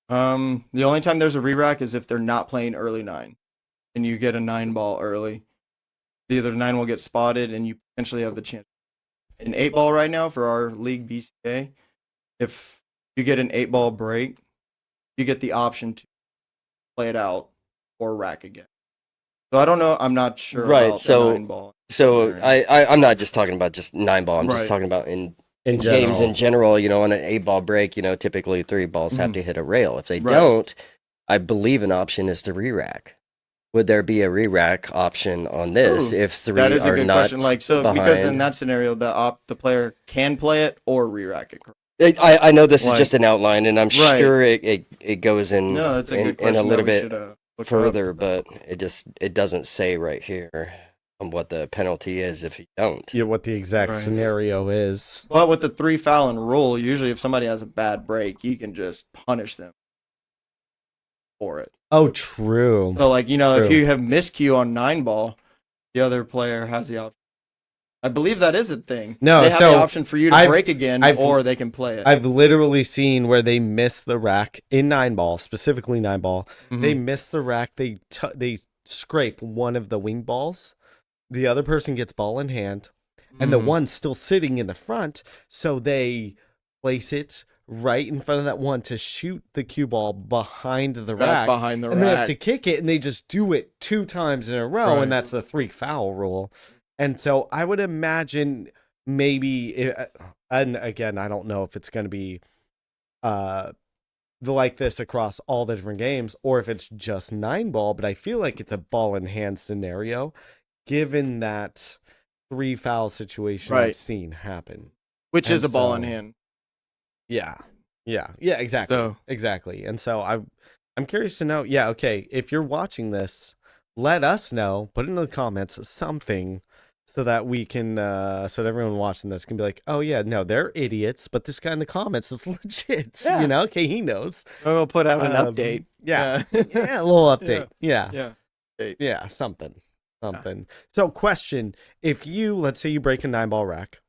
The only time there's a re-rack is if they're not playing early 9 and you get a 9-ball early. Either 9 will get spotted and you potentially have the chance. An 8-ball right now for our league BCA, if you get an 8-ball break, you get the option to play it out or rack again. So I don't know. I'm not sure Right, about so- the 9-ball. So I'm not just talking about just 9-ball. I'm just Right. talking about in in games in general. general, on an 8-ball break, typically 3 balls have to hit a rail. If they Right. don't, I believe an option is to re-rack. Would there be a re-rack option on this Ooh, if 3 That is a are good not question. Because in behind? that scenario, the player can play it or re-rack it. I know this Like- is just an outline, and I'm Right. sure it goes in, No, that's a good in question. a little that we bit should, look up. further, but it doesn't say right here on what the penalty is if you don't. Yeah, what the exact Right. scenario is. But with the 3 fouling rule, usually if somebody has a bad break, you can just punish them for it. Oh, true. So, like, if True. you have miscue on 9-ball, the other player has the option. I believe that is a thing. No, they have so the option for you to I've- break again, I've- or they can play it. I've literally seen where they miss the rack in 9-ball, specifically 9-ball. Mhm. They miss the rack. They scrape one of the wing balls. The other person gets ball in hand, and the Mhm. one's still sitting in the front. So they place it right in front of that one to shoot the cue ball behind the Back rack. behind the And they have rack. to kick it, and they just do it 2 times in a row, Right. and that's the 3 foul rule. And so I would imagine maybe, and again, I don't know if it's going to be like this across all the different games or if it's just 9-ball, but I feel like it's a ball in hand scenario, given that 3 foul situation I've seen happen. Which is a ball in hand. Yeah. Exactly. Exactly. And so I'm curious to know. Yeah. Okay. If you're watching this, let us know. Put in the comments something so that we can, so that everyone watching this can be like, oh yeah, no, they're idiots, but this guy in the comments is legit. Yeah. Okay, he knows. We'll put out an update. Yeah. Yeah. A little update. Yeah. Yeah. Something. So, question: if let's say you break a 9-ball rack.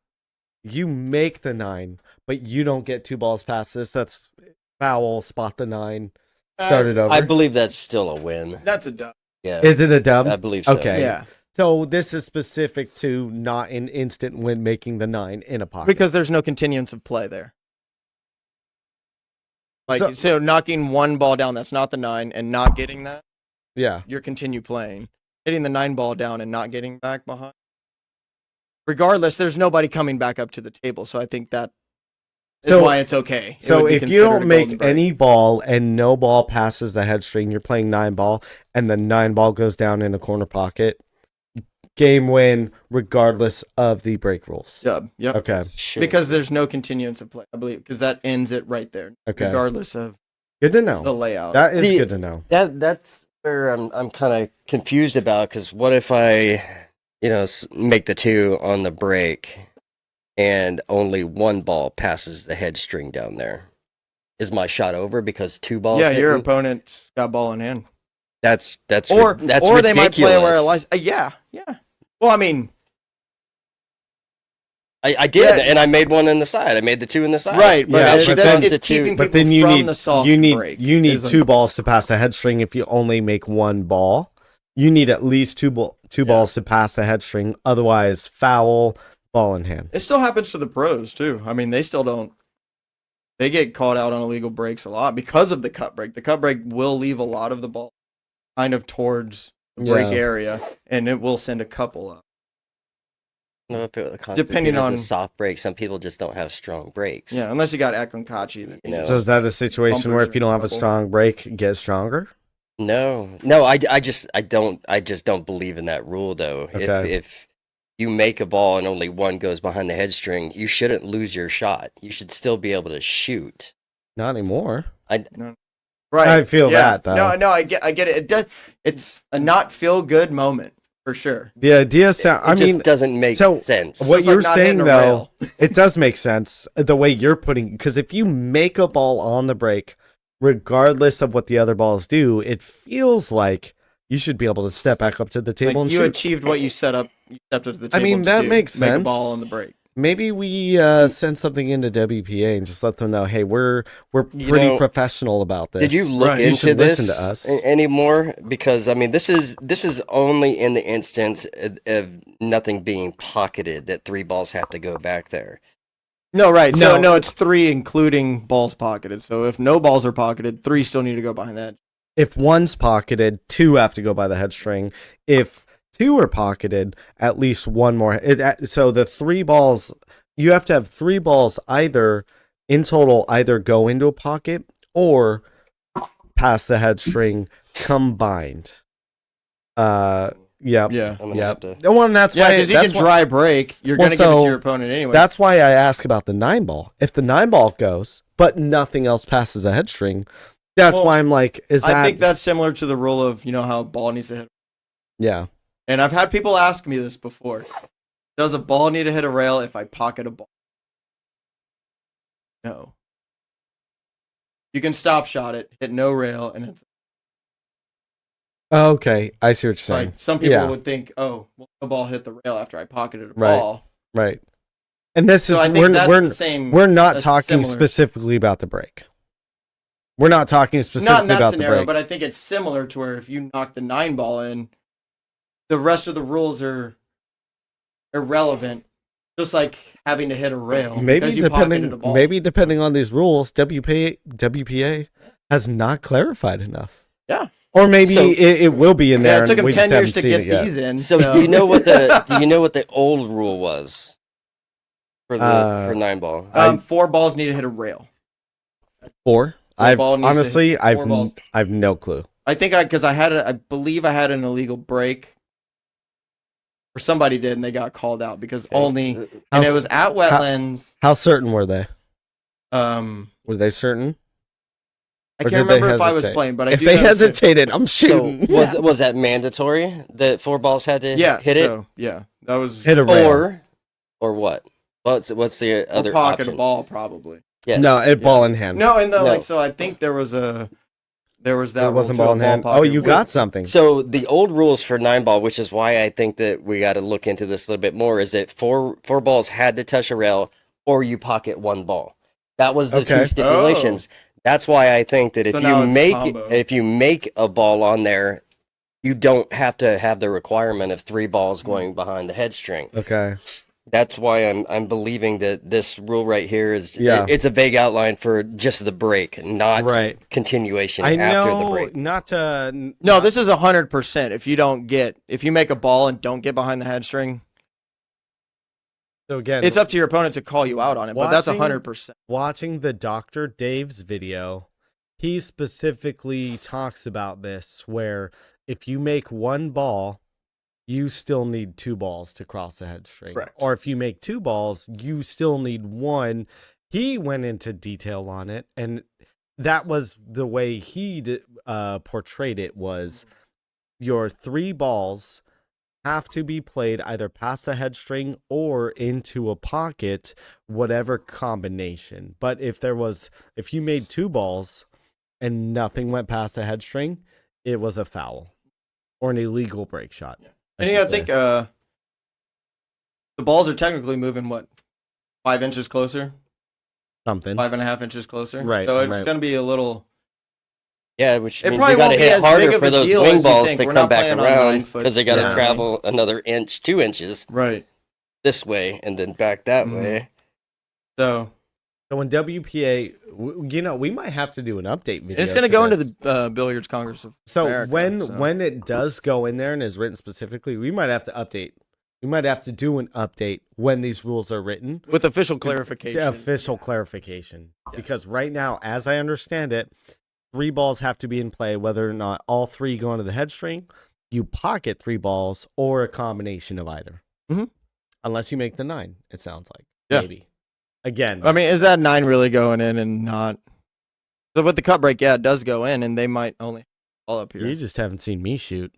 You make the 9, but you don't get 2 balls past this. That's foul. Spot the 9. Start it over. I believe that's still a win. That's a dub. Yeah. Is it a dub? I believe so. Okay. Yeah. So this is specific to not an instant win making the 9 in a pocket. Because there's no continuance of play there. So knocking 1 ball down, that's not the 9, and not getting that, you're continue playing. Hitting the 9 ball down and not getting back behind. Regardless, there's nobody coming back up to the table, so I think that is why it's okay. So if you don't make any ball and no ball passes the head string, you're playing 9-ball, and the 9-ball goes down in a corner pocket, game win regardless of the break rules. Yep. Okay. Sure. Because there's no continuance of play, I believe, because that ends it right there. Okay. Regardless of good to know the layout. That is good to know. That's where I'm kind of confused about, because what if I make the 2 on the break and only 1 ball passes the head string down there? Is my shot over because 2 balls? Yeah, your opponent's got ball in hand. That's or ridiculous. They might play where it lies. Yeah. Well, I mean, I did, and I made 1 in the side. I made the 2 in the side. Right, but it's keeping but people then you from need the soft break. You need 2 balls to pass the head string. If you only make 1 ball, you need at least 2 balls to pass the head string. Otherwise, foul, ball in hand. It still happens to the pros too. I mean, they still don't. They get caught out on illegal breaks a lot because of the cut break. The cut break will leave a lot of the ball kind of towards the break area, and it will send a couple up. No, depending on a soft break, some people just don't have strong breaks. Yeah, unless you got Aklin-Kachi, then So is that a situation where if you don't have a strong break, get stronger? No, I just don't believe in that rule though. Okay. If you make a ball and only 1 goes behind the head string, you shouldn't lose your shot. You should still be able to shoot. Not anymore. No. Right. I feel that though. No, I get it. It does. It's a not feel good moment for sure. The idea just doesn't make sense. What you're saying though, it does make sense the way you're putting, because if you make a ball on the break, regardless of what the other balls do, it feels like you should be able to step back up to the table and you shoot. achieved what you set up. You stepped up to the table. I mean, that makes sense. Make a ball on the break. Maybe we send something into WPA and just let them know, hey, we're pretty professional about this. Did you look into this listen to us anymore? Because I mean, this is only in the instance of nothing being pocketed that 3 balls have to go back there. No, right. No, it's 3 including balls pocketed. So if no balls are pocketed, 3 still need to go behind that. If 1's pocketed, 2 have to go by the head string. If 2 are pocketed, at least 1 more. So the 3 balls, you have to have 3 balls either in total go into a pocket or pass the head string combined. Yep. Yeah. Well, and that's why because you can dry break. You're going to give it to your opponent anyway. That's why I ask about the 9-ball. If the 9-ball goes, but nothing else passes a head string, that's why I'm like, I think that's similar to the rule of, how a ball needs to hit. Yeah. And I've had people ask me this before. Does a ball need to hit a rail if I pocket a ball? No. You can stop shot it, hit no rail, and it's... Okay, I see what you're saying. Like, some people would think, no ball hit the rail after I pocketed a ball. Right. And this is, I think that's the same. We're not talking specifically about the break. We're not talking specifically not in that about scenario, the break. but I think it's similar to where if you knock the 9-ball in, the rest of the rules are irrelevant. Just like having to hit a rail. Maybe depending on these rules, WPA has not clarified enough. Yeah. Or maybe So- it will be in there. Yeah, it took and him we 10 just years haven't to seen get it yet. these in. So do you know what the old rule was for for 9-ball? 4 balls need to hit a rail. 4? ball needs to Honestly, hit 4 balls. I've no clue. I think because I believe I had an illegal break, or somebody did, and they got called out because only, and it was at wetlands. How certain were they? Um, Were they certain? I Or can't did they remember if I was hesitate? playing, but I If do they know that- hesitated, I'm So shooting. was that mandatory that 4 balls had to hit it, so, yeah, that was Hit a rail. or what? What's the or other pocket option? a ball probably. Yes. No, ball in hand. No, and No. like so, I think there was that. It wasn't rule ball too, in a hand. Oh, pocket you with- got something. So the old rules for 9-ball, which is why I think that we got to look into this a little bit more, is that four balls had to touch a rail, or you pocket 1 ball. That was the Okay. two stipulations. That's why I think that So now it's combo. if you make a ball on there, you don't have to have the requirement of 3 balls going behind the head string. Okay. That's why I'm believing that this rule right here is Yeah. it's a vague outline for just the break, not Right. continuation I after know the break. not to. No, this is 100%. If you make a ball and don't get behind the head string, So again, it's up to your opponent to call you out on it. But that's Watching- 100%. watching the Dr. Dave's video, he specifically talks about this where if you make 1 ball, you still need 2 balls to cross the head string. Correct. Or if you make 2 balls, you still need 1. He went into detail on it, and that was the way he portrayed it was your 3 balls have to be played either past the head string or into a pocket, whatever combination. But if you made 2 balls and nothing went past the head string, it was a foul or an illegal break shot. And I think the balls are technically moving 5 inches closer, something. 5.5 inches closer. Right, So it's right. going to be a little. Yeah, which It means probably you got to won't be hit as big harder of for a those deal as wing you balls think. to We're come not back playing on around 9 foot because they got to string. travel another inch, 2 inches Right. this way and then back that Mhm. way. So So in WPA, we might have to do an update video. it's going to to go into this. the Billiards Congress of So America, when it does go in there and is written specifically, we might have to update. We might have to do an update when these rules are written. with official clarification. The official clarification. Yes. Because right now, as I understand it, 3 balls have to be in play, whether or not all 3 go into the head string, you pocket 3 balls, or a combination of either. Mhm. Unless you make the 9, it sounds like. Yeah. Maybe. Again, I mean, is that 9 really going in and not? So with the cut break, yeah, it does go in, and they might only all up here. you just haven't seen me shoot.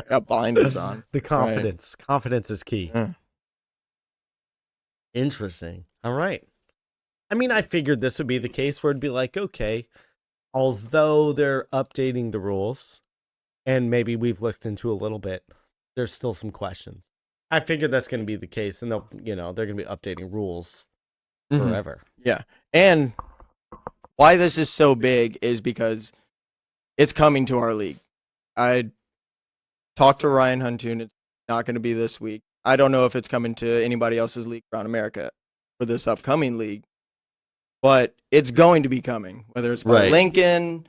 Got blinders on. The confidence. Confidence is key. Yeah. Interesting. All right. I mean, I figured this would be the case where it'd be like, okay, although they're updating the rules, and maybe we've looked into a little bit, there's still some questions. I figured that's going to be the case, and they're going to be updating rules Mhm. forever. Yeah, and why this is so big is because it's coming to our league. I talked to Ryan Huntoon. It's not going to be this week. I don't know if it's coming to anybody else's league around America for this upcoming league, but it's going to be coming, whether it's by Right. Lincoln,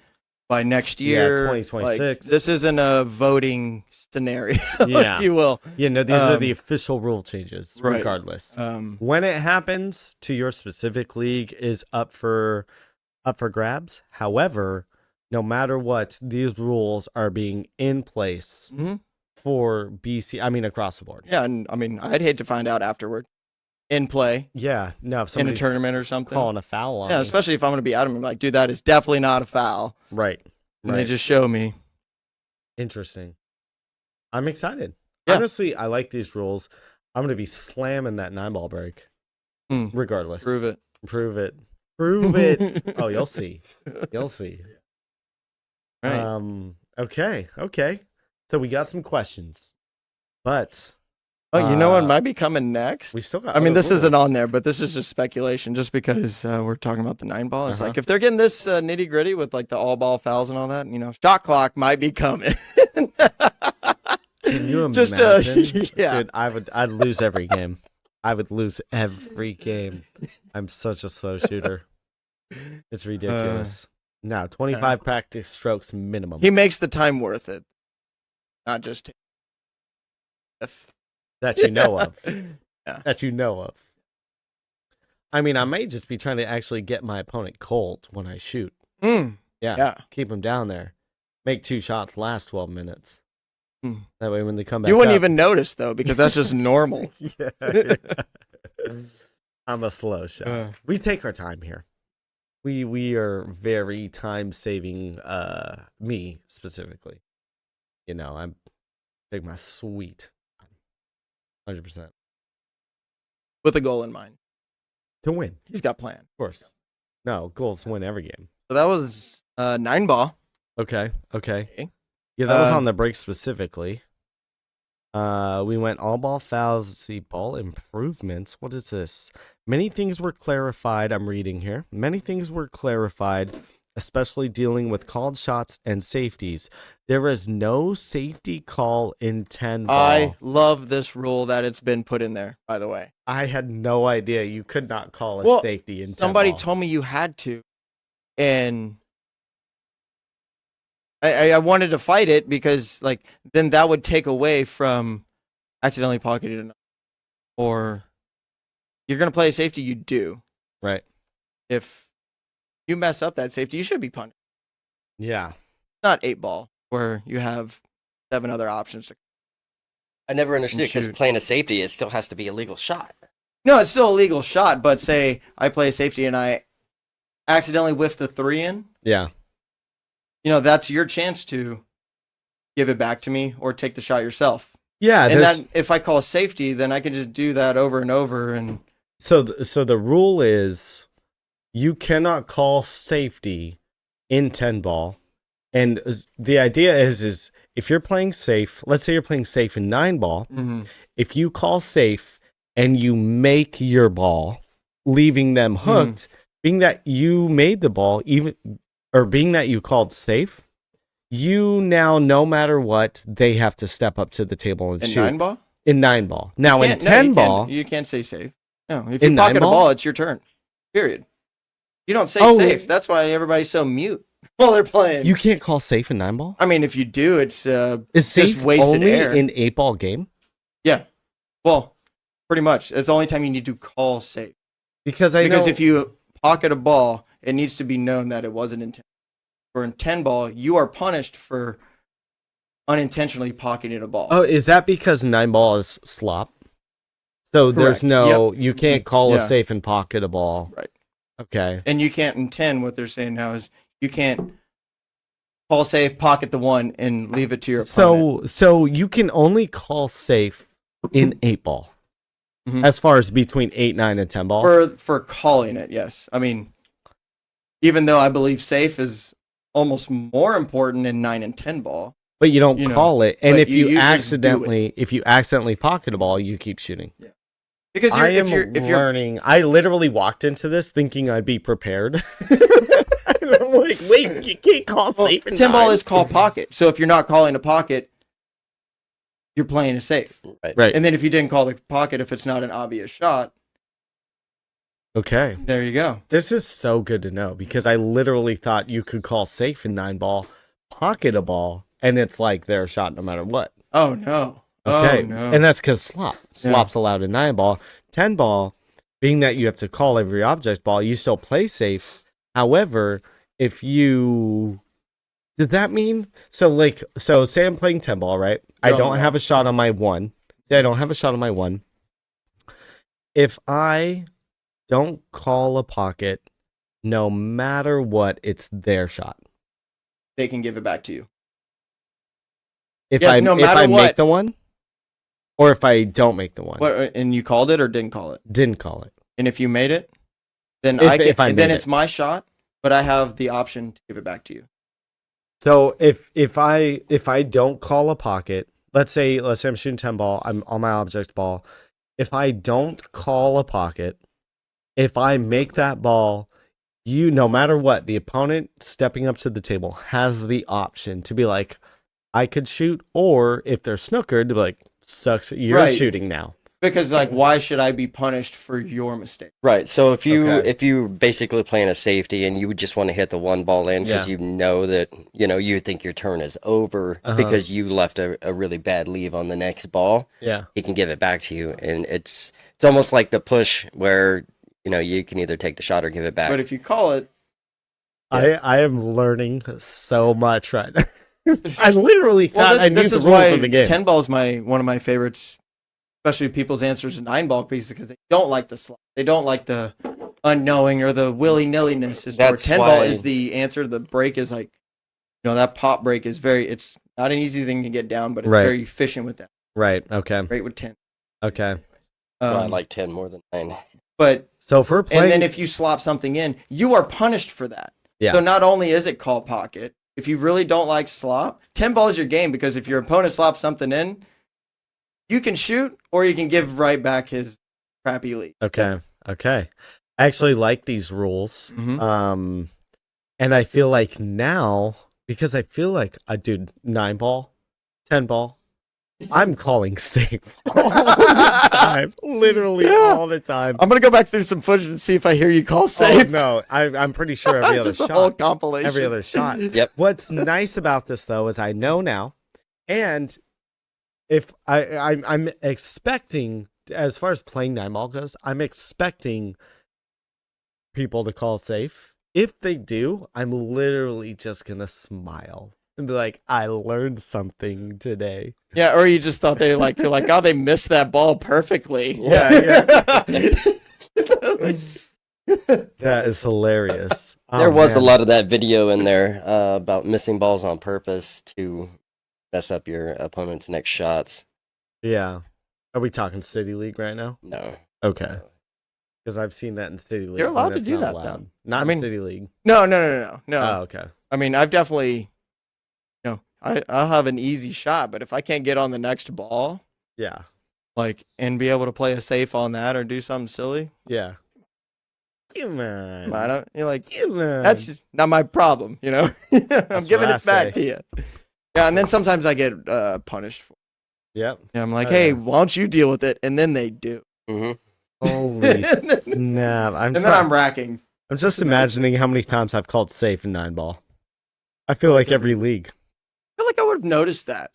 by next year. 2026. Like, this isn't a voting scenario, Yeah. if you will. Yeah, no, these are Um, the official rule changes, right. regardless. Um, When it happens to your specific league is up for grabs. However, no matter what, these rules are being in place mhm. for BC. I mean, across the board. Yeah, and I mean, I'd hate to find out afterward in play Yeah. No, if in a somebody's tournament or something. calling a foul on Yeah, me. especially if I'm going to be out of them. Like, dude, that is definitely not a foul. Right. And they Right. just show me. Interesting. I'm excited. Yeah. Honestly, I like these rules. I'm going to be slamming that 9-ball break, Hmm. regardless. Prove it. Prove it. Prove it. Oh, you'll see. You'll see. Right. Okay. So we got some questions, but Oh, you know what might be coming next? we still got. I mean, other this isn't rules. on there, but this is just speculation just because we're talking about the 9-ball. It's Uh-huh. like if they're getting this nitty gritty with like the all ball fouls and all that, shot clock might be coming. Can you Just, imagine? yeah. Dude, I'd lose every game. I would lose every game. I'm such a slow shooter. It's ridiculous. No, 25 practice strokes minimum. He makes the time worth it, not just if That you know of. Yeah. That you know of. I mean, I may just be trying to actually get my opponent cold when I shoot. Yeah. Keep him down there. Make 2 shots last 12 minutes. That way when they come back You wouldn't up, even notice, though, because that's just normal. yeah. I'm a slow shot. We take our time here. We are very time saving, me specifically. You know, I'm take my sweet 100%. With a goal in mind. To win. He's got plan. Of course. No, goals to win every game. So that was 9 ball. Okay. Yeah, that was on the break specifically. We went all ball fouls, the ball improvements. What is this? Many things were clarified. I'm reading here. Many things were clarified, especially dealing with called shots and safeties. There is no safety call in 10 ball. I love this rule that it's been put in there, by the way. I had no idea you could not call a safety in 10 somebody ball. told me you had to, and I wanted to fight it because, like, then that would take away from accidentally pocketing, or you're going to play a safety, you do. Right. If you mess up that safety, you should be punished. Yeah. Not 8 ball, where you have 7 other options. I never understood because playing a safety, it still has to be a legal shot. No, it's still a legal shot, but say I play a safety and I accidentally whiff the 3 in. Yeah. You know, that's your chance to give it back to me or take the shot yourself. Yeah. And then if I call a safety, then I can just do that over and over. And so the rule is you cannot call safety in 10 ball. And the idea is if you're playing safe, let's say you're playing safe in 9 ball, if you call safe and you make your ball, leaving them hooked, being that you made the ball, being that you called safe, you now, no matter what, they have to step up to the table and shoot. In 9 ball? In 9 ball. Now, in 10 ball... You can't say safe. No, if you pocket a ball, it's your turn. Period. You don't say safe. That's why everybody's so mute while they're playing. You can't call safe in 9 ball? I mean, if you do, it's is just safe wasted only air. In 8 ball game? Yeah. Well, pretty much. It's the only time you need to call safe. Because if you pocket a ball, it needs to be known that it wasn't intended. For in 10 ball, you are punished for unintentionally pocketing a ball. Oh, is that because 9 ball is slop? So Correct. There's no, you can't call a safe and pocket a ball. Right. Okay. And you can't in 10, what they're saying now is you can't call safe, pocket the 1, and leave it to your opponent. So you can only call safe in 8 ball. As far as between 8, 9, and 10 ball? For calling it, yes. I mean, even though I believe safe is almost more important in 9 and 10 ball. But you don't call it. And if you accidentally pocket a ball, you keep shooting. Yeah. Because if you're learning. I literally walked into this thinking I'd be prepared. I'm like, wait, you can't call safe in 10 ball 9. is call pocket. So if you're not calling a pocket, you're playing a safe. Right. And then if you didn't call the pocket, if it's not an obvious shot. Okay. There you go. This is so good to know because I literally thought you could call safe in 9 ball, pocket a ball, and it's like their shot no matter what. Oh, no. Okay. Oh, no. And that's because slop's allowed in 9 ball. 10 ball, being that you have to call every object ball, you still play safe. However, if you... Does that mean... So say I'm playing 10 ball, right? I don't have a shot on my 1. Say I don't have a shot on my 1. If I don't call a pocket, no matter what, it's their shot. They can give it back to you. If I make the 1? Or if I don't make the 1? What, and you called it or didn't call it? Didn't call it. And if you made it, then it's my shot, but I have the option to give it back to you. So if I don't call a pocket, let's say I'm shooting 10 ball, I'm on my object ball. If I don't call a pocket, if I make that ball, no matter what, the opponent stepping up to the table has the option to be like, I could shoot, or if they're snookered, to be like, sucks, you're shooting now. Because like, why should I be punished for your mistake? Right. So if Okay. you basically playing a safety and you just want to hit the one ball in because Yeah. you know that you think your turn is over because you left a really bad leave on the next ball, Yeah. he can give it back to you, and it's almost like the push where you can either take the shot or give it back. But if you call it, I am learning so much right now. I literally thought I knew this the is rules why of the game. 10 ball is one of my favorites, especially people's answers to 9 ball pieces because they don't like the slot. They don't like the unknowing or the willy-nilliness. That's 10 ball why- is the answer. The break is like, that pop break is it's not an easy thing to get down, but it's Right. very efficient with that. Right. Okay. Great with 10. Okay. Well, I like 10 more than 9. But So if we're playing, and then if you slop something in, you are punished for that. Yeah. So not only is it call pocket, if you really don't like slop, 10 ball is your game because if your opponent slops something in, you can shoot or you can give right back his crappy lead. okay. Okay. I actually like these rules. Mhm. And I feel like now, because I feel like, dude, 9 ball, 10 ball, I'm calling safe all the time. Literally all the time. I'm gonna go back through some footage and see if I hear you call safe. Oh, no, I'm pretty sure every other Just a whole shot. compilation. Every other shot. Yep. What's nice about this though is I know now, and if I'm expecting, as far as playing 9 ball goes, I'm expecting people to call safe. If they do, I'm literally just gonna smile and be like, I learned something today. Yeah, or you just thought you're like, oh, they missed that ball perfectly. Yeah, Like, That is hilarious. There Oh, was a man. lot of that video in there about missing balls on purpose to mess up your opponent's next shots. Yeah. Are we talking City League right now? No. Okay. Because I've seen that in City League. You're and allowed to that's do not that, allowed. though. Not I in mean- City League. no. Oh, okay. I mean, I've definitely, I'll have an easy shot, but if I can't get on the next ball, Yeah. and be able to play a safe on that or do something silly, Yeah. Come on. I don't, Come on. that's just not my problem, I'm That's giving what it I back say. to you. Yeah, and then sometimes I get punished for Yep. it. I'm like, Oh, hey, yeah. why don't you deal with it? And then they do. Hmm. Holy snap. And then I'm racking. I'm just imagining how many times I've called safe in 9 ball. I feel like every league. I feel like I would have noticed that.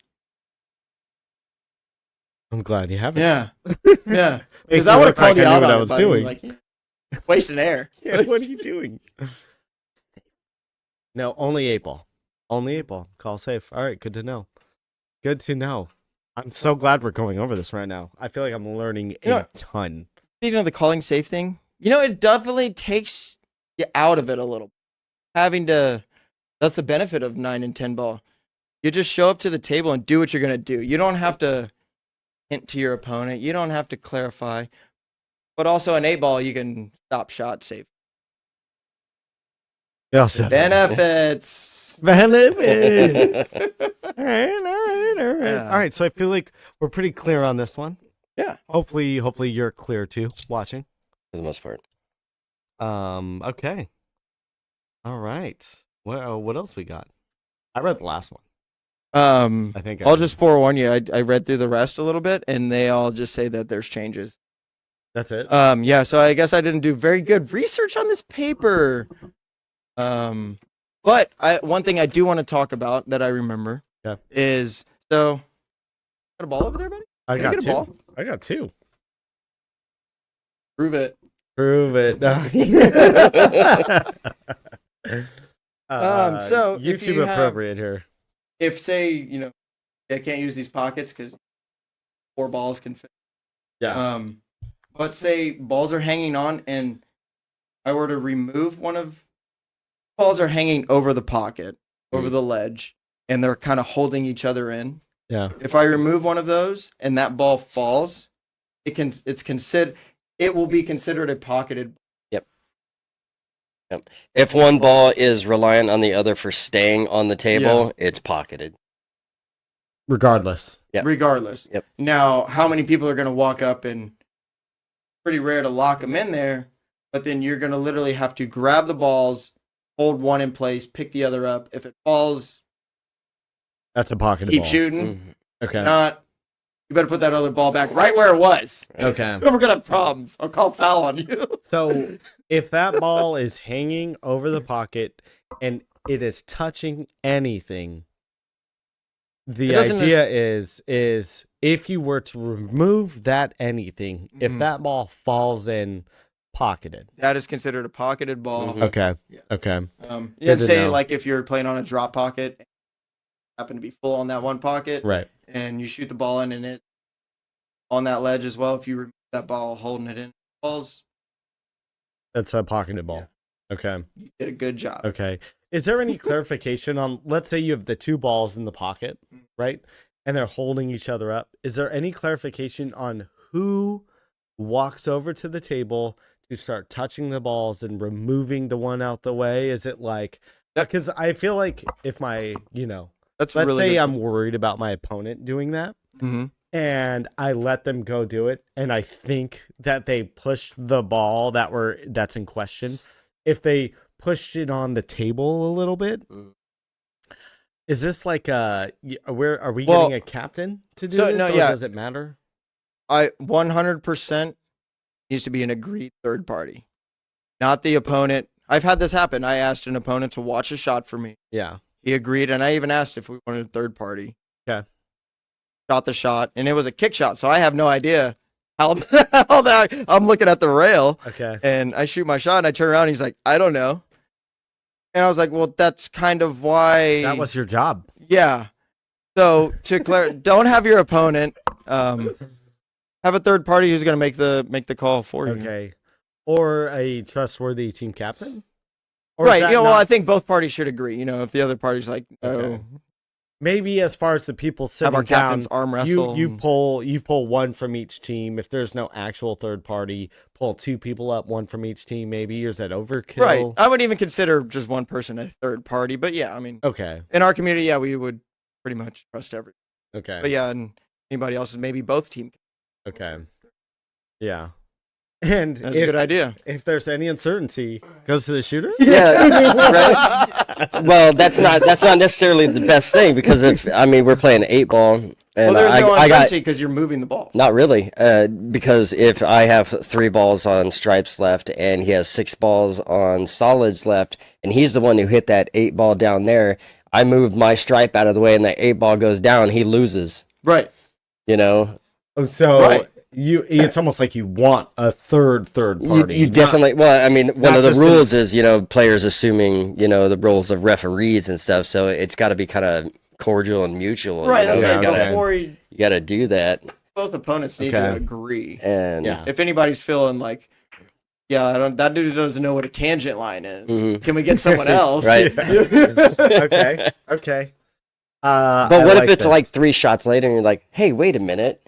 I'm glad you haven't. Yeah. Yeah. Makes Because me I would have look like called you I knew out what on I it, was buddy. doing. Like, wasting air. Yeah, what are you doing? No, only 8 ball. Only 8 ball. Call safe. All right, good to know. Good to know. I'm so glad we're going over this right now. I feel like I'm learning a ton. Speaking of the calling safe thing, it definitely takes you out of it a little. That's the benefit of 9 and 10 ball. You just show up to the table and do what you're going to do. You don't have to hint to your opponent. You don't have to clarify. But also in 8 ball, you can stop shot safe. Yes. Benefits. Benefits. All right. Yeah. All right, so I feel like we're pretty clear on this one. Yeah. Hopefully you're clear too, watching. For the most part. Okay. All right. What else we got? I read the last one. I think I'll just forewarn you. I read through the rest a little bit, and they all just say that there's changes. That's it. Yeah. So I guess I didn't do very good research on this paper. But one thing I do want to talk about that I remember is got a ball over there, buddy? I Can I got get a 2. ball? I got 2. Prove it. Prove it. No. So if YouTube you have- appropriate here. If say I can't use these pockets because 4 balls can fit. Yeah. But say balls are hanging on, and I were to remove one of balls are hanging over the pocket, over the ledge, and they're kind of holding each other in. Yeah. If I remove one of those and that ball falls, it will be considered a pocketed. If one ball is reliant on the other for staying on the table, it's pocketed. Regardless. Yep. Regardless. Yep. Now, how many people are going to walk up and pretty rare to lock them in there, but then you're going to literally have to grab the balls, hold one in place, pick the other up. If it falls, That's a pocket keep ball. shooting. Mhm. Okay. Not, you better put that other ball back right where it was. Okay. We're gonna have problems. I'll call foul on you. So if that ball is hanging over the pocket and it is touching anything, the idea is if you were to remove that anything, if that ball falls in pocketed, that is considered a pocketed ball. Okay. Yeah. Okay. And say like if you're playing on a drop pocket, happen to be full on that one pocket, Right. and you shoot the ball in and it on that ledge as well. If you remove that ball holding it in balls, That's a pocketed ball. Okay. you did a good job. Okay. Is there any clarification on, let's say you have the two balls in the pocket, right? And they're holding each other up. Is there any clarification on who walks over to the table to start touching the balls and removing the one out the way? Is it like, because I feel like if my, That's let's really say good. I'm worried about my opponent doing that and I let them go do it, and I think that they pushed the ball that's in question. If they pushed it on the table a little bit, is this like are we getting a captain to do this? No, Or yeah. does it matter? I 100% needs to be an agreed third party, not the opponent. I've had this happen. I asked an opponent to watch a shot for me. Yeah. He agreed, and I even asked if we wanted a third party. Okay. Shot the shot, and it was a kick shot, so I have no idea how that. I'm looking at the rail, Okay. and I shoot my shot, and I turn around, and he's like, I don't know. And I was like, well, that's kind of why. That was your job. Yeah. So don't have your opponent. Have a third party who's going to make the call for you. Okay. Or a trustworthy team captain? Or Right. is that Well, not- I think both parties should agree. If the other party's like, no, Okay. Maybe as far as the people have sitting our down, captains arm wrestle. you pull one from each team. If there's no actual third party, pull two people up, one from each team. Maybe, or is that overkill? Right. I would even consider just one person a third party. But yeah, I mean, Okay. in our community, yeah, we would pretty much trust everyone. Okay. But yeah, and anybody else is maybe both team. Okay. Yeah. And That's a good idea. if there's any uncertainty, goes to the shooter. Yeah, right. Well, that's not necessarily the best thing, because we're playing 8-ball, and Well, there's no I got uncertainty because you're moving the balls. not really, because if I have 3 balls on stripes left and he has 6 balls on solids left, and he's the one who hit that 8-ball down there, I moved my stripe out of the way, and that 8-ball goes down, he loses. Right. So Right. it's almost like you want a third party. You definitely. Well, I mean, one not of the just rules is players assuming the roles of referees and stuff. So it's got to be kind of cordial and mutual. Right. That's Yeah, right. okay. Before You got to do that. both opponents need Okay. to agree. And Yeah. If anybody's feeling like, yeah, that dude doesn't know what a tangent line is. Mhm. Can we get someone else? Right. Okay. Okay. But I what if like it's this. like 3 shots later and you're like, hey, wait a minute.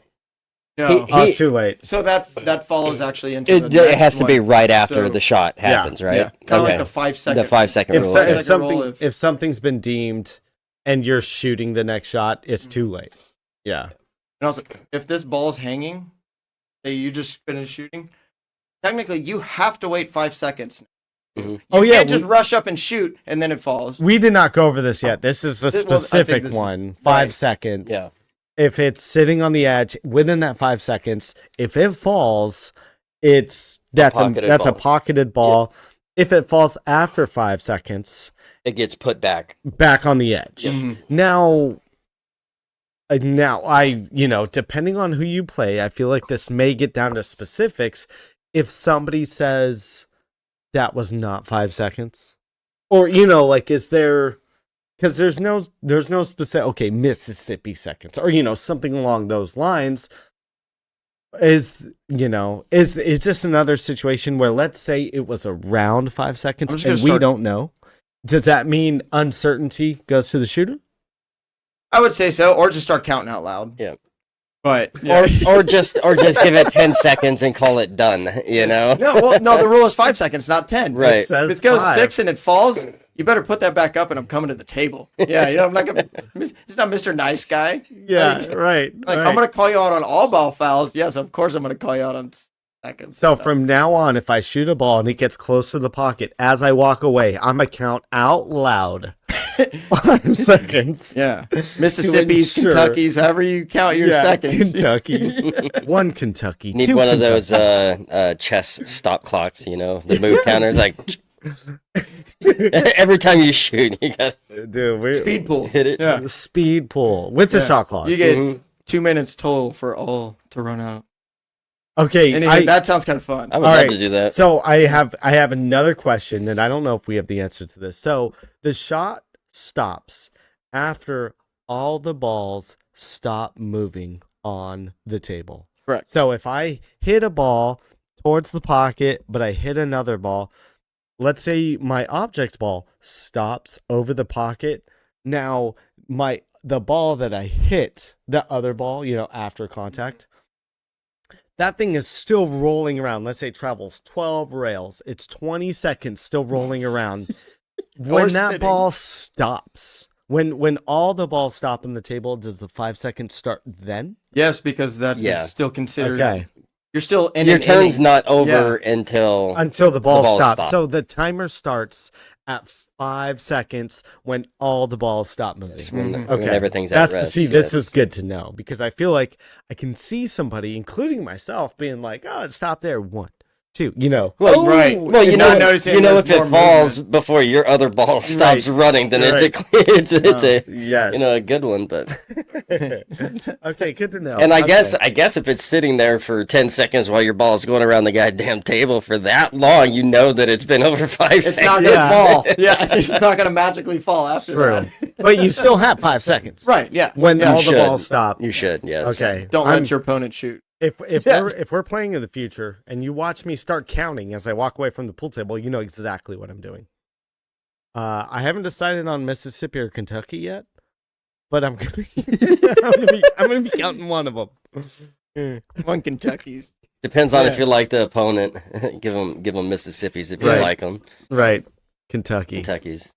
No. Oh, it's too late. So that follows actually into It, the it has to be right after So- the shot happens, right? Yeah. Kind of like the 5-second. The 5-second If, rule. so, yeah. if Second roll, something if- if something's been deemed and you're shooting the next shot, it's too late. Yeah. And also, if this ball's hanging, say you just finished shooting, technically you have to wait 5 seconds. Mhm. You Oh, yeah, can't just rush up and shoot and then it falls. We did not go over this yet. This is a This- well, I think specific this is- one. 5 right. seconds. Yeah. If it's sitting on the edge within that 5 seconds, if it falls, that's pocketed a ball. pocketed ball. If it falls after 5 seconds, It gets put back. back on the edge. Mhm. Now depending on who you play, I feel like this may get down to specifics. If somebody says that was not 5 seconds, or is there, because there's no specific, okay, Mississippi seconds, or something along those lines. Is this another situation where, let's say it was around 5 I'm seconds just and gonna we start- don't know? Does that mean uncertainty goes to the shooter? I would say so, or just start counting out loud. Yeah. But Or just give it 10 seconds and call it done, no, the rule is 5 seconds, not 10. Right. It says If it goes 5. 6 and it falls, you better put that back up and I'm coming to the table. Yeah, I'm not gonna. He's not Mr. Nice Guy. Yeah, Like, right. I'm gonna call you out on all ball fouls. Yes, of course I'm gonna call you out on seconds. So from now on, if I shoot a ball and it gets close to the pocket, as I walk away, I'm gonna count out loud 5 seconds. Yeah. Mississippi's, ensure- Kentucky's, however you count your seconds. Kentucky's. One Kentucky. Need two one of Kentucky. those chess stop clocks, the move counter. Like every time you shoot, you got Dude, Speed pool. hit it. Yeah. speed pull with the Yeah. shot clock. You get Mhm. 2 minutes total for all to run out. Okay, Anyway, that sounds kind of fun. I would All love right. to do that. So I have another question, and I don't know if we have the answer to this. So the shot stops after all the balls stop moving on the table. Correct. So if I hit a ball towards the pocket, but I hit another ball, let's say my object ball stops over the pocket. Now the ball that I hit, the other ball, after contact, that thing is still rolling around. Let's say it travels 12 rails. It's 20 seconds still rolling around. When that spinning. ball stops, when all the balls stop on the table, does the 5 seconds start then? Yes, because that is Yeah. still considered. Okay. You're still in Your an turn's inning. not over until Until the balls balls stop. stop. So the timer starts at 5 seconds when all the balls stop moving. when Okay, everything's at That's rest. this is yes. good to know, because I feel like I can see somebody, including myself, being like, "Oh, it stopped there. 1, 2." Well, right. Well, You're not noticing if there's it more falls movement. before your other ball stops running, then Right. it's a Yes. a good one. But Okay, good to know. and I Okay. guess if it's sitting there for 10 seconds while your ball's going around the goddamn table for that long, you know that it's been over 5 It's seconds. not going to fall. Yeah, it's not going to magically fall after True. that. But you still have 5 seconds. Right, yeah. When Yeah. all the should. balls stop. You should, yes. Okay. Don't I'm- let your opponent shoot. If Yeah. we're playing in the future and you watch me start counting as I walk away from the pool table, you know exactly what I'm doing. I haven't decided on Mississippi or Kentucky yet, but I'm gonna be counting one of them. One Kentucky's. Depends on if Yeah. you like the opponent. give them Mississippi's if you Right. like them. Right, Kentucky. Kentucky's.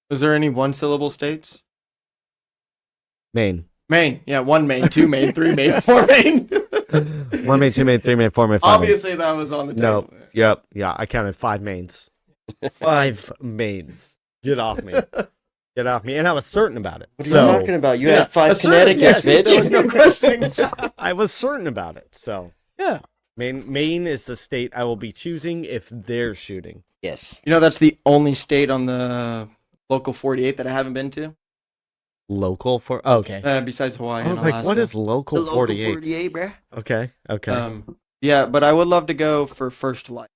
Is there any one-syllable states? Maine. Maine. Yeah, 1 Maine, 2 Maine, 3 Maine, 4 Maine. 1 Maine, 2 Maine, 3 Maine, 4 Maine, 5 Maine. Obviously, that was on the table. No. Yep. Yeah, I counted 5 mains. 5 mains. Get off me. Get off me. And I was certain about it. What are you talking about? You Yeah, had 5 assertive, Connecticut's, yes, bitch. there was no questioning. I was certain about it. So Yeah. Maine is the state I will be choosing if they're shooting. Yes. You know, that's the only state on the local 48 that I haven't been to, Local for okay. besides Hawaii. I was and like, Alaska. what is local 48? bruh. Okay. Okay. Yeah, but I would love to go for First Light.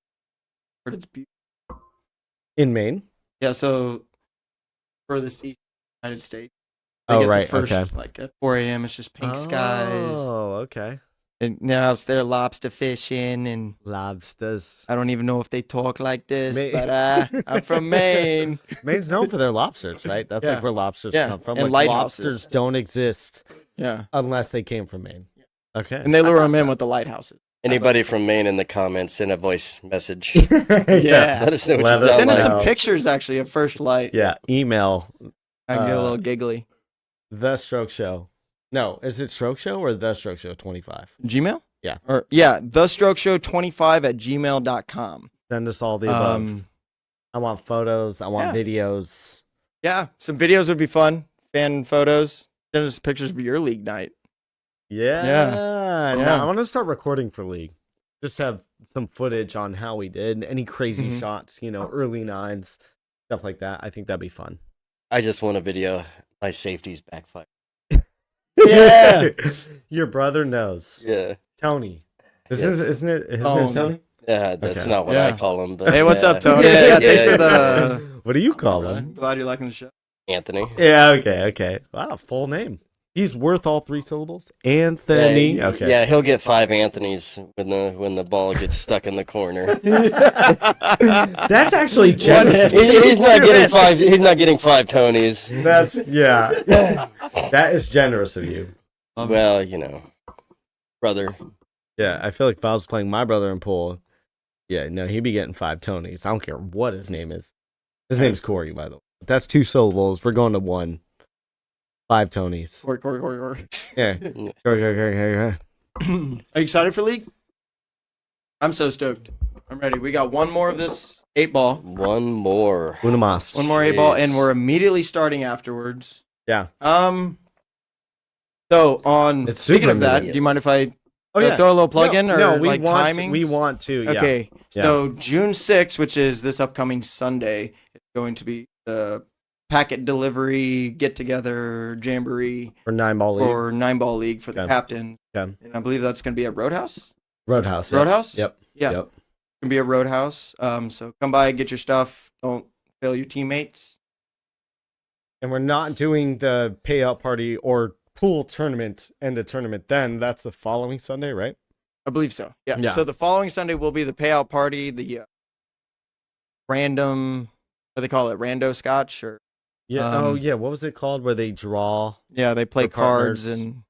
But it's beautiful. In Maine? Yeah, so furthest east United States. They Oh, get the right, first, okay. like at 4 a.m. It's just pink skies. Oh, okay. And now it's there lobster fishing, and Lobsters. I don't even know if they talk like this, Ma- but I'm from Maine. Maine's known for their lobsters, right? That's Yeah. like where lobsters Yeah, come from. and Like, lighthouses. lobsters don't exist Yeah, unless they came from Maine. Okay. and they lure them in with the lighthouses. Anybody from Maine in the comments, send a voice message. Yeah. Let us know what Let you us got. Send us know. some pictures, actually, of First Light. Yeah. Email I can get a Uh, little giggly. the Stroke Show. No, is it Stroke Show or the Stroke Show 25? Gmail? Yeah. Or yeah, thestrokeshow25@gmail.com. Send us all the above. Um, I want photos. I want yeah. videos. yeah, some videos would be fun. Fan photos. Send us pictures of your league night. Yeah. Yeah. No, I want to start recording for League. Just have some footage on how we did. Any crazy Mhm. shots, early nines, stuff like that. I think that'd be fun. I just want a video. My safety's backfire. Yeah. Your brother knows. Yeah. Tony. Yes. Isn't it his Oh, name's Tony? Yeah, that's Okay. not what Yeah. I call him. But Hey, what's yeah. up, Tony? Yeah, Yeah, thanks yeah, for the. What do you call him? Glad you're liking the show. Anthony. Yeah, okay. Wow, full name. He's worth all 3 syllables. Anthony. Yeah, Okay. Yeah, he'll get 5 Anthonys when the ball gets stuck in the corner. That's actually generous. He's not getting 5. He's not getting 5 Tonys. That's yeah. That is generous of you. Well, brother. Yeah, I feel like if I was playing my brother in pool, yeah, no, he'd be getting 5 Tonys. I don't care what his name is. His name's Corey, by the way. But that's 2 syllables. We're going to 1. 5 Tonys. Corey. Yeah. Corey. Are you excited for League? I'm so stoked. I'm ready. We got one more of this 8 ball. One more. Una más. One more 8 ball, and Jeez. we're immediately starting afterwards. Yeah. So on It's speaking super of that, immediate. do you mind if I Oh yeah. throw a little plug in or no, we like want timings? we want to. Yeah. Okay. Yeah. So June 6th, which is this upcoming Sunday, is going to be the packet delivery get together jamboree For 9-ball league. for 9-ball league for the Okay. captain. Okay. And I believe that's going to be at Roadhouse. Roadhouse. Yep. Roadhouse? Yep. Yeah. Yep. It's going to be a Roadhouse. So come by, get your stuff. Don't fail your teammates. And we're not doing the payout party or pool tournament and a tournament then. That's the following Sunday, right? I believe so. Yeah. Yeah. So the following Sunday will be the payout party, the random, what do they call it? Rando scotch or Yeah. Oh yeah. What was it called? Where they draw yeah, they play For cards partners. and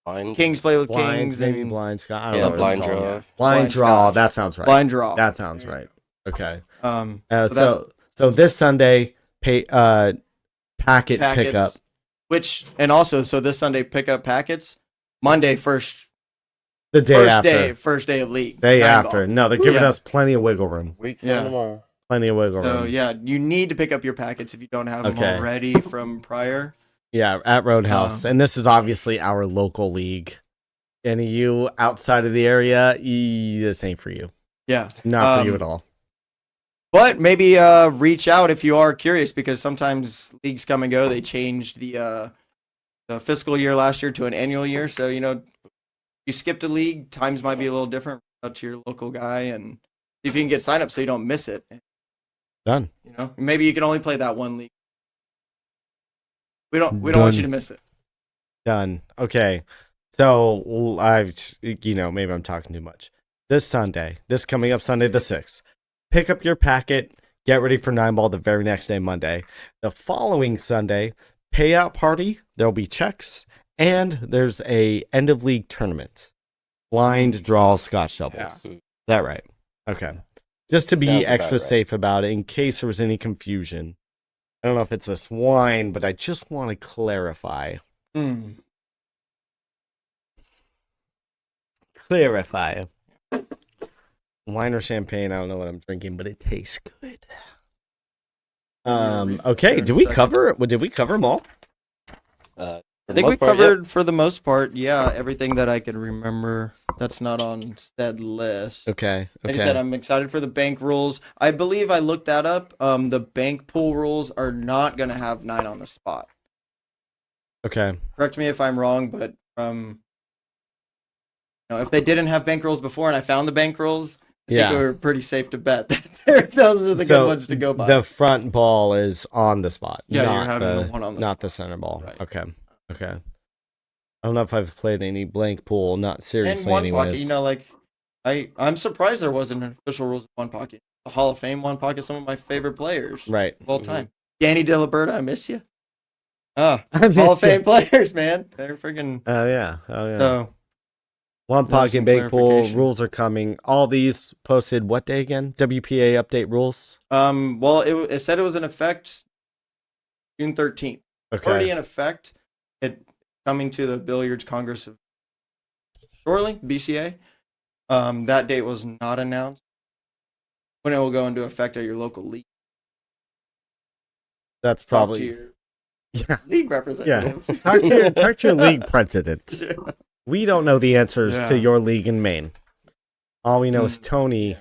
Blind. kings play with blinds, kings maybe and blind Scott. I don't Yeah, know. What blind it's called. draw. Blind Blind draw. Scotch. That sounds right. blind draw. That sounds right. Okay. So So this Sunday, packet packets, pickup. which and also so this Sunday pickup packets. Monday first The day after. first day of league. Day 9-ball. after. No, they're giving Yeah. us plenty of wiggle room. Week Yeah. tomorrow. Plenty of wiggle room. So yeah, you need to pick up your packets if you don't have them Okay. already from prior. Yeah, at Roadhouse. And this is obviously our local league. Any of you outside of the area, this ain't for you. Yeah. Not for you at all. But maybe reach out if you are curious because sometimes leagues come and go. They changed the fiscal year last year to an annual year. So, you skipped a league, times might be a little different. Reach out to your local guy and see if you can get signed up so you don't miss it. Done. Maybe you can only play that one league. We don't want you to miss it. Done. Okay. So maybe I'm talking too much. This coming up Sunday the 6th, pick up your packet, get ready for 9-ball the very next day, Monday. The following Sunday, payout party, there'll be checks, and there's a end of league tournament. Blind draw Scotch doubles. Yeah. Is that right? Okay. Just to be Sounds about extra right. safe about it in case there was any confusion. I don't know if it's this wine, but I just want to clarify. Clarify. Wine or champagne, I don't know what I'm drinking, but it tastes good. Okay, did we cover them all? For I the think we most part, yep. covered for the most part, everything that I can remember that's not on said list. Okay. Like I said, I'm excited for the bank rules. I believe I looked that up. The bank pool rules are not going to have 9 on the spot. Okay. Correct me if I'm wrong, but if they didn't have bank rules before and I found the bank rules, I think we were pretty safe to bet that those are the good ones to go by. The front ball is on the spot. Yeah, not you're having the one on the not spot. the center ball. Right. Okay. I don't know if I've played any blank pool, not And seriously one anyways. pocket, I'm surprised there wasn't an official rules of one pocket. The Hall of Fame one pocket, some of my favorite players Right. of all time. Danny Diliberto, I miss you. I Hall of miss Fame you. players, man. They're freaking. Oh yeah. So One There's pocket some bank pool clarification. rules are coming. All these posted what day again? WPA update rules. well, it said it was in effect June 13th. It's already Okay. in effect. It coming to the Billiards Congress of shortly, BCA. That date was not announced. When it will go into effect at your local league. That's Talk to probably your yeah. league representative. Talk to your league president. We don't know the answers Yeah. to your league in Maine. All we know is Tony.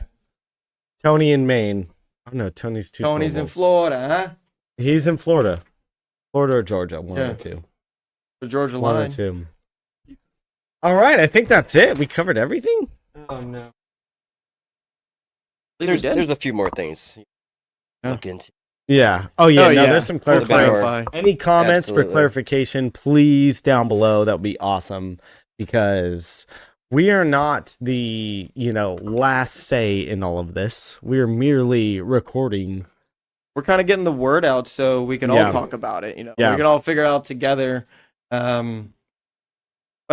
Tony in Maine. Oh no, Tony's too. Tony's in Florida, huh? He's in Florida. Florida or Georgia, one Yeah. or two. The Georgia One line. or two. All right, I think that's it. We covered everything. Oh no. There's a few more things. Yeah. Look into. Yeah. Oh yeah. No, there's some We'll clarification. clarify. Any comments for Absolutely. clarification, please down below. That would be awesome because we are not the, last say in all of this. We are merely recording. We're kind of getting the word out so we can Yeah. all talk about it. Yeah. We can all figure it out together. But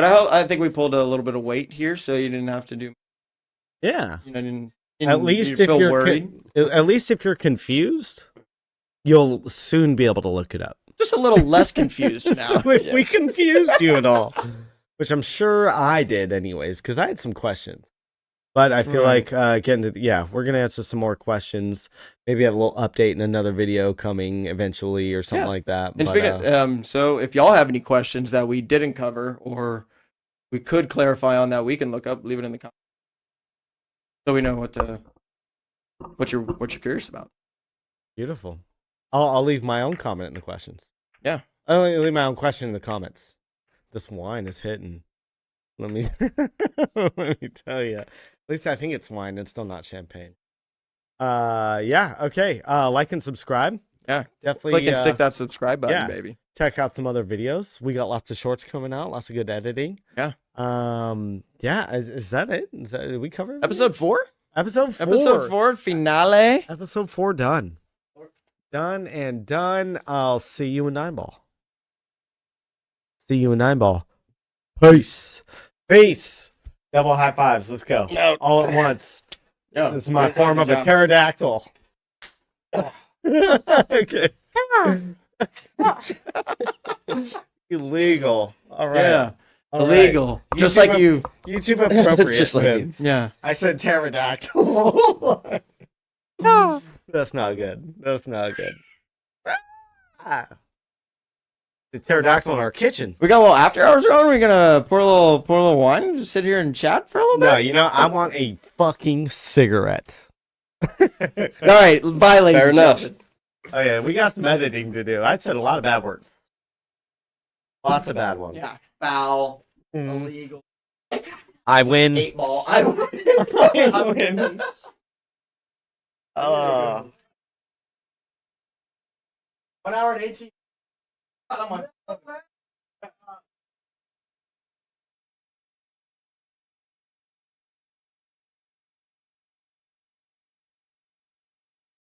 I think we pulled a little bit of weight here, so you didn't have to do. Yeah. Didn't At least you if feel you're worried. at least if you're confused, you'll soon be able to look it up. Just a little less confused now. So if we confused you at all, which I'm sure I did anyways, because I had some questions. But I feel Right. like getting to we're gonna answer some more questions. Maybe have a little update in another video coming eventually or something Yeah. like that. And But, speaking, so if y'all have any questions that we didn't cover or we could clarify on that, we can look up, leave it in the comments, so we know what you're curious about. beautiful. I'll leave my own comment in the questions. Yeah. I'll leave my own question in the comments. This wine is hitting. Let me let me tell you. At least I think it's wine. It's still not champagne. Yeah. Okay. Like and subscribe. Yeah. Definitely. Click and stick that subscribe button, yeah. baby. Check out some other videos. We got lots of shorts coming out. Lots of good editing. Yeah. Yeah. Is that it? Did we cover everything? Episode 4? Episode 4. Episode 4, finale. Episode 4 done. Done and done. I'll see you in 9-ball. See you in 9-ball. Peace. Peace. Double high fives. Let's go. No. All at once. Yeah. This is my form of a pterodactyl. Okay. Illegal. All right. Yeah. All Illegal. right. Just YouTube like you. YouTube appropriate. It's just like man. you. Yeah. I said pterodactyl. That's not good. That's not good. Ah. The pterodactyl in our kitchen. We got a little after hours going. We're gonna pour a little wine and just sit here and chat for a little bit. No, you know, I want a fucking cigarette. All right, bye, ladies. Fair and enough. gentlemen. Oh yeah, we got some editing to do. I said a lot of bad words. Lots of bad ones. Yeah, foul, Mm. illegal, I win. 8-ball. I win. I win. 1 hour and 18.